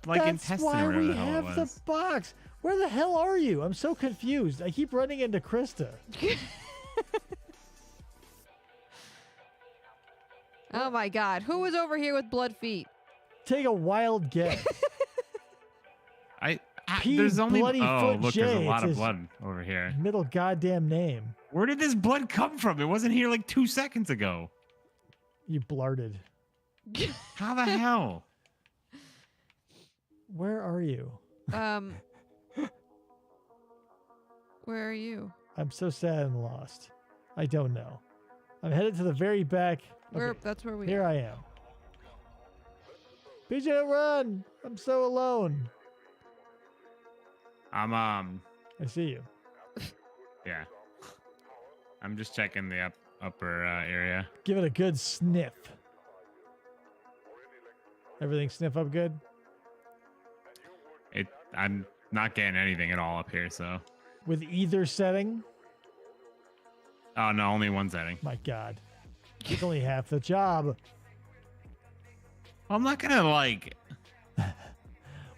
like That's intestine why or whatever we the hell it have the was. box. Where the hell are you? I'm so confused. I keep running into Krista. Oh my God. Who was over here with blood feet? Take a wild guess. P. There's only Bloody oh Foot look, there's a J. lot It's of his blood over here. Middle goddamn name. Where did this blood come from? It wasn't here like 2 seconds ago. You blarded. How the hell? Where are you? Where are you? I'm so sad and lost. I don't know. I'm headed to the very back. Okay, That's where we here are. I am. PJ, run! I'm so alone. I'm I see you. yeah. I'm just checking the upper area. Give it a good sniff. Everything sniff up good? I'm not getting anything at all up here, so. With either setting? Oh no, only one setting. My God. It's only half the job. I'm not gonna like.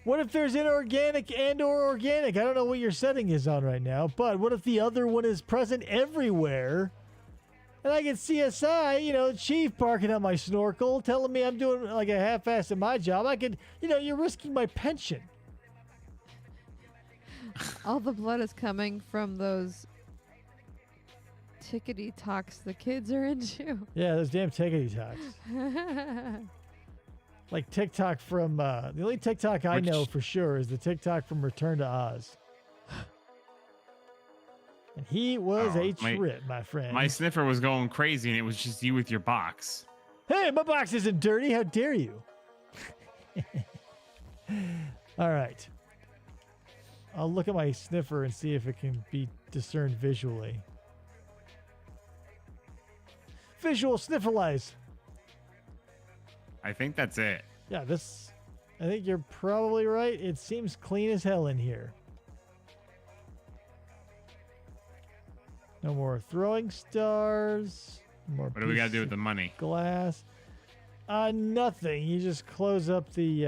What if there's inorganic and or organic? I don't know what your setting is on right now, but what if the other one is present everywhere? And I get CSI, chief barking at my snorkel, telling me I'm doing like a half-ass at my job. I could, you're risking my pension. All the blood is coming from those tickety talks the kids are into. Yeah, those damn tickety talks. Like TikTok from, the only TikTok I know for sure is the TikTok from Return to Oz. And he was a trip, my friend. My sniffer was going crazy, and it was just you with your box. Hey, my box isn't dirty. How dare you? All right. I'll look at my sniffer and see if it can be discerned visually. Visual sniffleize. I think that's it. Yeah, I think you're probably right. It seems clean as hell in here. No more throwing stars. More What do we got to do with the money? Glass. Nothing. You just close up the...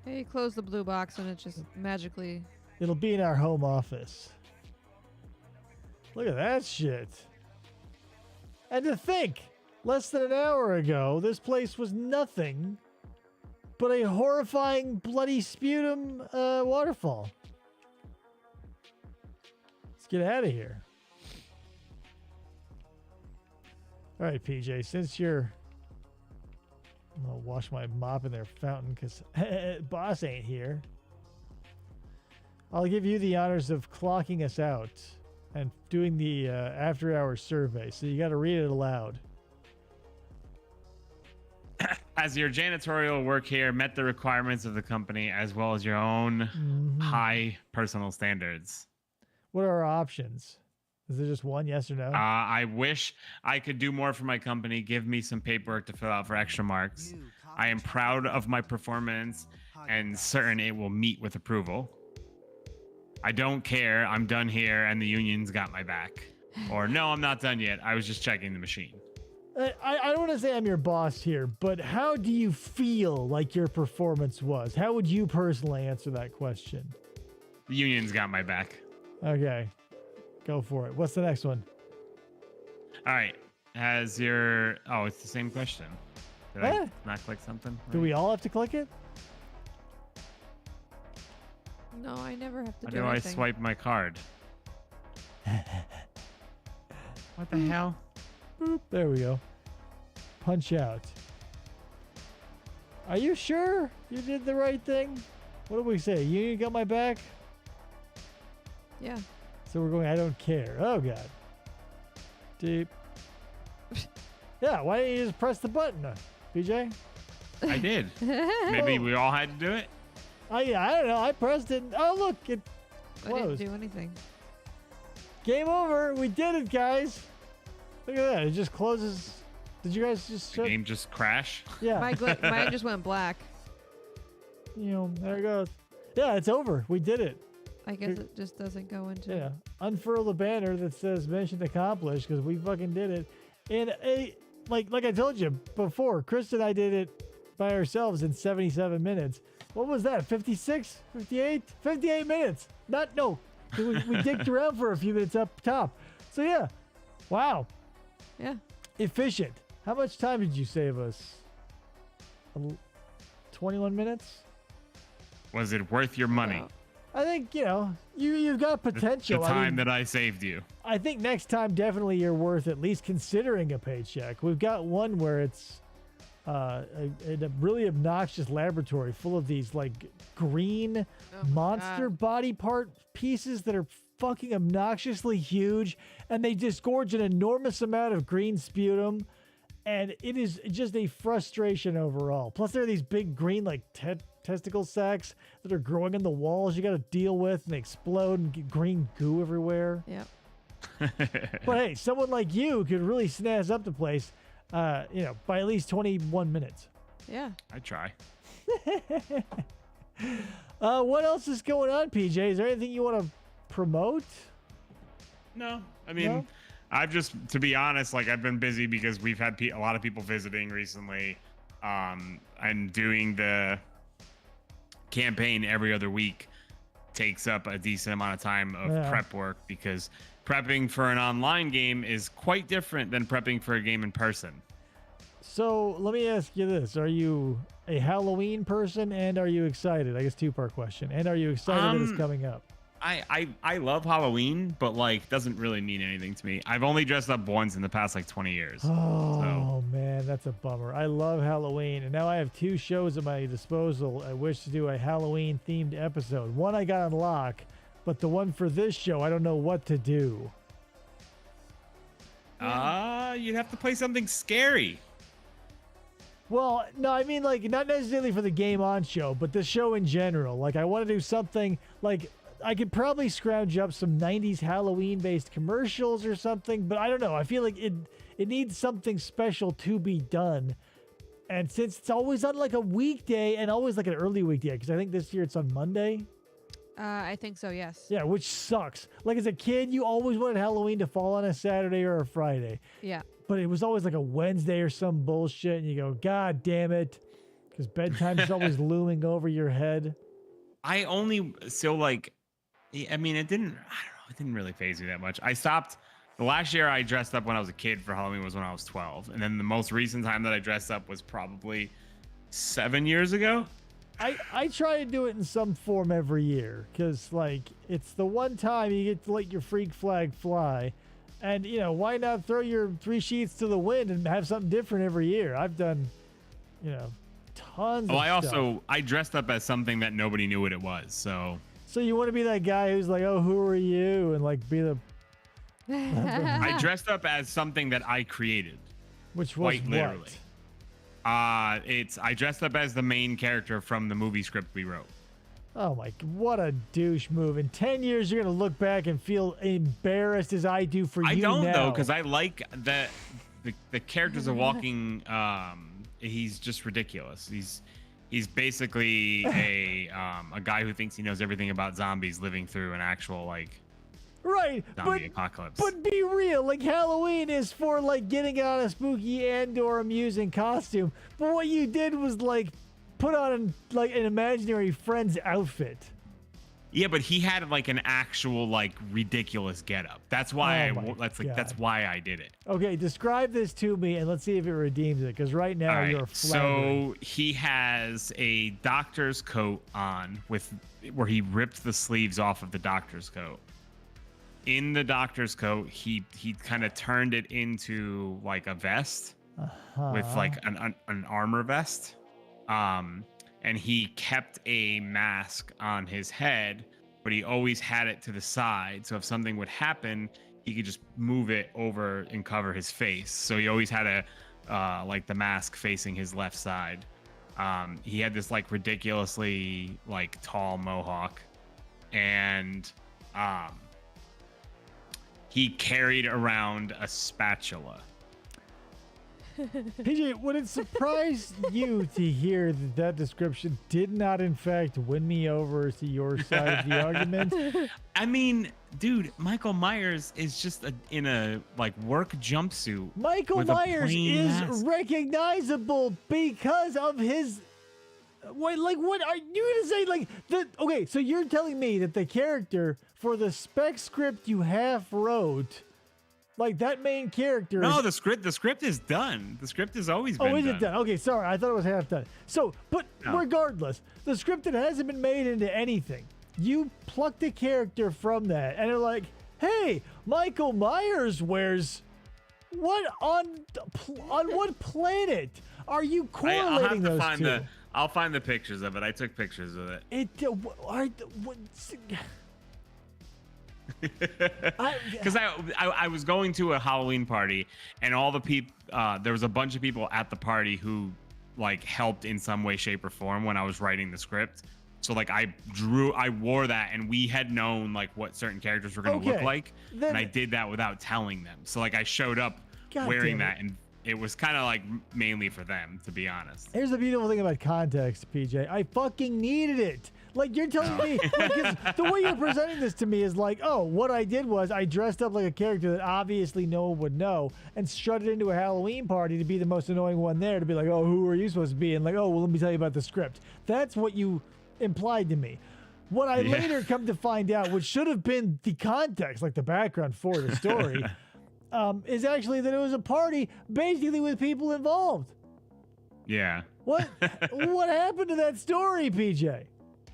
Hey, you close the blue box and it just magically... It'll be in our home office. Look at that shit. And to think, less than an hour ago, this place was nothing but a horrifying bloody sputum waterfall. Let's get out of here. All right, PJ, since you're... I'm going to wash my mop in their fountain because boss ain't here. I'll give you the honors of clocking us out and doing the after-hours survey. So you got to read it aloud. Has your janitorial work here met the requirements of the company as well as your own high personal standards? What are our options? Is there just one, yes or no? I wish I could do more for my company. Give me some paperwork to fill out for extra marks. I am proud of my performance and certain it will meet with approval. I don't care. I'm done here and the union's got my back. Or no, I'm not done yet. I was just checking the machine. I don't want to say I'm your boss here, but how do you feel like your performance was? How would you personally answer that question? The union's got my back. Okay. Go for it. What's the next one? All right. Has your... Oh, it's the same question. Did I not click something? Do we all have to click it? No, I never have to How do do I anything. swipe my card? What the hell? Boop. There we go. Punch out. Are you sure you did the right thing? What did we say? Union got my back? Yeah. So we're going, I don't care. Oh, God. Deep. Yeah, why didn't you just press the button, PJ? I did. Maybe we all had to do it? I don't know. I pressed it. Oh, look. It I closed. didn't do anything. Game over. We did it, guys. Look at that. It just closes. Did you guys just The game just crash? Yeah. Mine just went black. There it goes. Yeah, it's over. We did it. I guess it just doesn't go into... Yeah. Unfurl the banner that says mission accomplished because we fucking did it. And like I told you before, Chris and I did it by ourselves in 77 minutes. What was that? 56? 58? 58 minutes. We dicked around for a few minutes up top. So yeah. Wow. Yeah. Efficient. How much time did you save us? 21 minutes? Was it worth your money? Wow. I think, you've got potential. The time that I saved you. I think next time definitely you're worth at least considering a paycheck. We've got one where it's a really obnoxious laboratory full of these like green monster body part pieces that are fucking obnoxiously huge, and they disgorge an enormous amount of green sputum, and it is just a frustration overall. Plus there are these big green like testicle sacs that are growing in the walls you got to deal with, and they explode and get green goo everywhere. Yep. But hey, someone like you could really snazz up the place, by at least 21 minutes. Yeah. I try. What else is going on, PJ? Is there anything you want to promote? No. I mean, I've just, to be honest, like I've been busy because we've had a lot of people visiting recently. And doing the campaign every other week takes up a decent amount of time of prep work, because prepping for an online game is quite different than prepping for a game in person. So let me ask you this. Are you a Halloween person, and are you excited? I guess two-part question. And are you excited that it's coming up? I love Halloween, but like doesn't really mean anything to me. I've only dressed up once in the past like 20 years. Oh man, that's a bummer. I love Halloween, and now I have 2 shows at my disposal. I wish to do a Halloween themed episode. One I got on lock, but the one for this show, I don't know what to do. You'd have to play something scary. Well, no, I mean like not necessarily for the Game On show, but the show in general. Like I want to do something like I could probably scrounge up some 90s Halloween-based commercials or something, but I don't know. I feel like it needs something special to be done. And since it's always on like a weekday and always like an early weekday, because I think this year it's on Monday. I think so, yes. Yeah, which sucks. Like as a kid, you always wanted Halloween to fall on a Saturday or a Friday. Yeah. But it was always like a Wednesday or some bullshit, and you go, God damn it. Because bedtime is always looming over your head. I mean, it didn't really faze me that much. I stopped. The last year I dressed up when I was a kid for Halloween was when I was 12. And then the most recent time that I dressed up was probably 7 years ago. I try to do it in some form every year, because like it's the one time you get to let your freak flag fly. And, you know, why not throw your 3 sheets to the wind and have something different every year? I've done, you know, tons of stuff. I dressed up as something that nobody knew what it was. So you want to be that guy who's like, oh, who are you? And like be the... I dressed up as something that I created. Which was quite literally. What? I dressed up as the main character from the movie script we wrote. Oh my, what a douche move. In 10 years, you're going to look back and feel embarrassed as I do for you now. I don't, though, because I like that the characters are walking, he's just ridiculous. He's basically a guy who thinks he knows everything about zombies living through an actual, like, right, zombie apocalypse. But be real, like Halloween is for like getting on a spooky and or amusing costume. But what you did was like put on like an imaginary friend's outfit. Yeah, but he had like an actual like ridiculous getup. That's why that's why I did it. Okay, describe this to me and let's see if it redeems it. Because right now you're flattering. So he has a doctor's coat on where he ripped the sleeves off of the doctor's coat. In the doctor's coat, he kind of turned it into like a vest with like an armor vest. And he kept a mask on his head, but he always had it to the side. So if something would happen, he could just move it over and cover his face. So he always had like the mask facing his left side. He had this like ridiculously like tall mohawk, and he carried around a spatula. PJ, would it surprise you to hear that description did not, in fact, win me over to your side of the argument? I mean, dude, Michael Myers is just in a like work jumpsuit. Michael Myers is recognizable because of his. Wait, like, what are you gonna say? Like, okay, so you're telling me that the character for the spec script you half wrote. Like that main character. No, the script is done. The script has always been done. Oh, is it done? Okay, sorry. I thought it was half done. So, but regardless, the script that hasn't been made into anything, you plucked a character from that, and they're like, hey, Michael Myers wears what on what planet are you correlating those two? I'll find the pictures of it. I took pictures of it. Because I was going to a Halloween party, and all the people there was a bunch of people at the party who like helped in some way, shape, or form when I was writing the script. So like I wore that, and we had known like what certain characters were going to look like, and I did that without telling them. So like I showed up wearing that, and it was kind of like mainly for them, to be honest. Here's the beautiful thing about context, PJ. I fucking needed it. Like, you're telling me, like, 'cause the way you're presenting this to me is like, oh, what I did was I dressed up like a character that obviously no one would know and strutted into a Halloween party to be the most annoying one there, to be like, oh, who are you supposed to be? And like, oh, well, let me tell you about the script. That's what you implied to me. What I later come to find out, which should have been the context, like the background for the story, is actually that it was a party basically with people involved. Yeah. What happened to that story, PJ?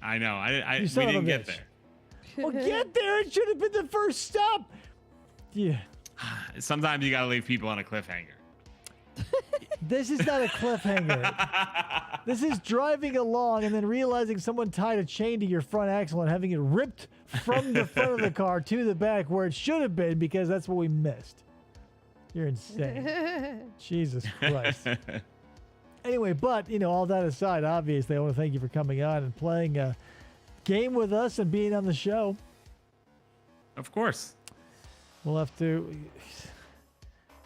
I know. We son of a didn't get bitch. there. Well, get there. It should have been the first stop. Yeah. Sometimes you gotta leave people on a cliffhanger. This is not a cliffhanger. This is driving along and then realizing someone tied a chain to your front axle and having it ripped from the front of the car to the back where it should have been, because that's what we missed. You're insane. Jesus Christ. Anyway, but, all that aside, obviously, I want to thank you for coming on and playing a game with us and being on the show. Of course. We'll have to...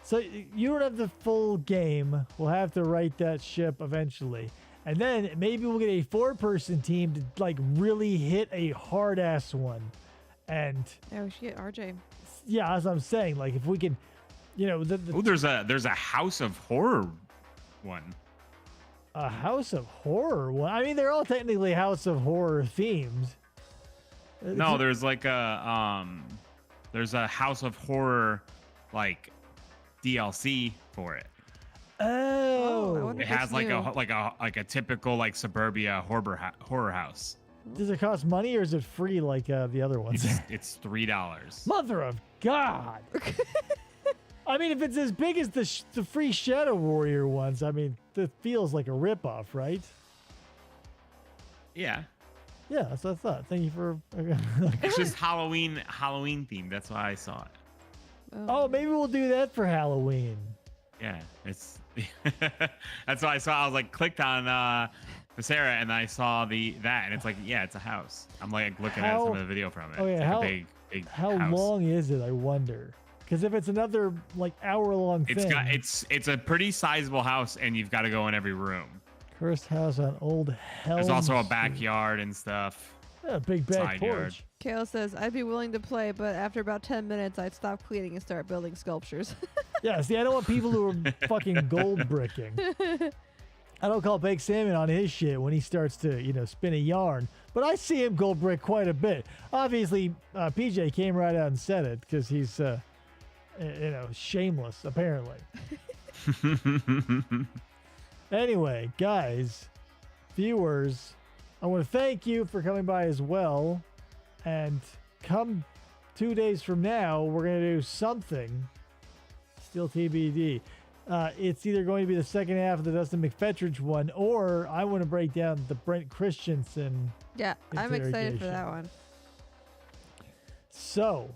So you don't have the full game. We'll have to write that ship eventually. And then maybe we'll get a 4-person team to, like, really hit a hard-ass one. And... Yeah, we should get RJ. Yeah, as I'm saying, like, if we can... there's a House of Horror one. A House of Horror one? I mean, they're all technically House of Horror themed. No, there's like there's a House of Horror, like, DLC for it. Oh, it has like a typical, like, suburbia horror house. Does it cost money or is it free like the other ones? It's $3. Mother of God! I mean, if it's as big as the free Shadow Warrior ones, I mean, that feels like a ripoff, right? Yeah. Yeah, that's what I thought. Thank you for. It's just Halloween themed. That's why I saw it. Oh, maybe we'll do that for Halloween. Yeah, it's. That's why I saw. I was like, clicked on Sarah, and I saw that, and it's like, yeah, it's a house. I'm like looking at some of the video from it. Oh yeah, it's big how house. long is it? I wonder. Because if it's another like hour-long thing, it's a pretty sizable house, and you've got to go in every room. Cursed house on Old Hell. There's also a backyard and stuff. Yeah, a big back Side yard. porch. Kale says, I'd be willing to play, but after about 10 minutes, I'd stop cleaning and start building sculptures. Yeah, see, I don't want people who are fucking gold bricking. I don't call Baked Salmon on his shit when he starts to, spin a yarn. But I see him gold brick quite a bit. Obviously, PJ came right out and said it because he's, shameless, apparently. Anyway, guys, viewers, I want to thank you for coming by as well. And come 2 days from now, we're going to do something. Still TBD. It's either going to be the second half of the Dustin McFetridge one, or I want to break down the Brent Christensen. Yeah, I'm excited for that one. So,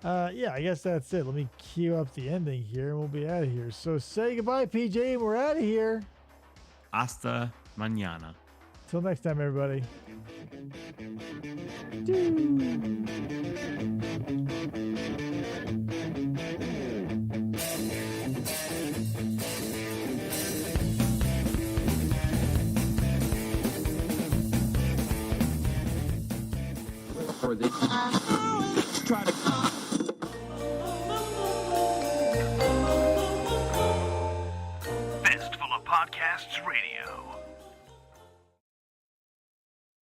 I guess that's it. Let me cue up the ending here, and we'll be out of here. So say goodbye, PJ, and we're out of here. Hasta mañana. Till next time, everybody. For the try to Fistful of Podcasts Radio.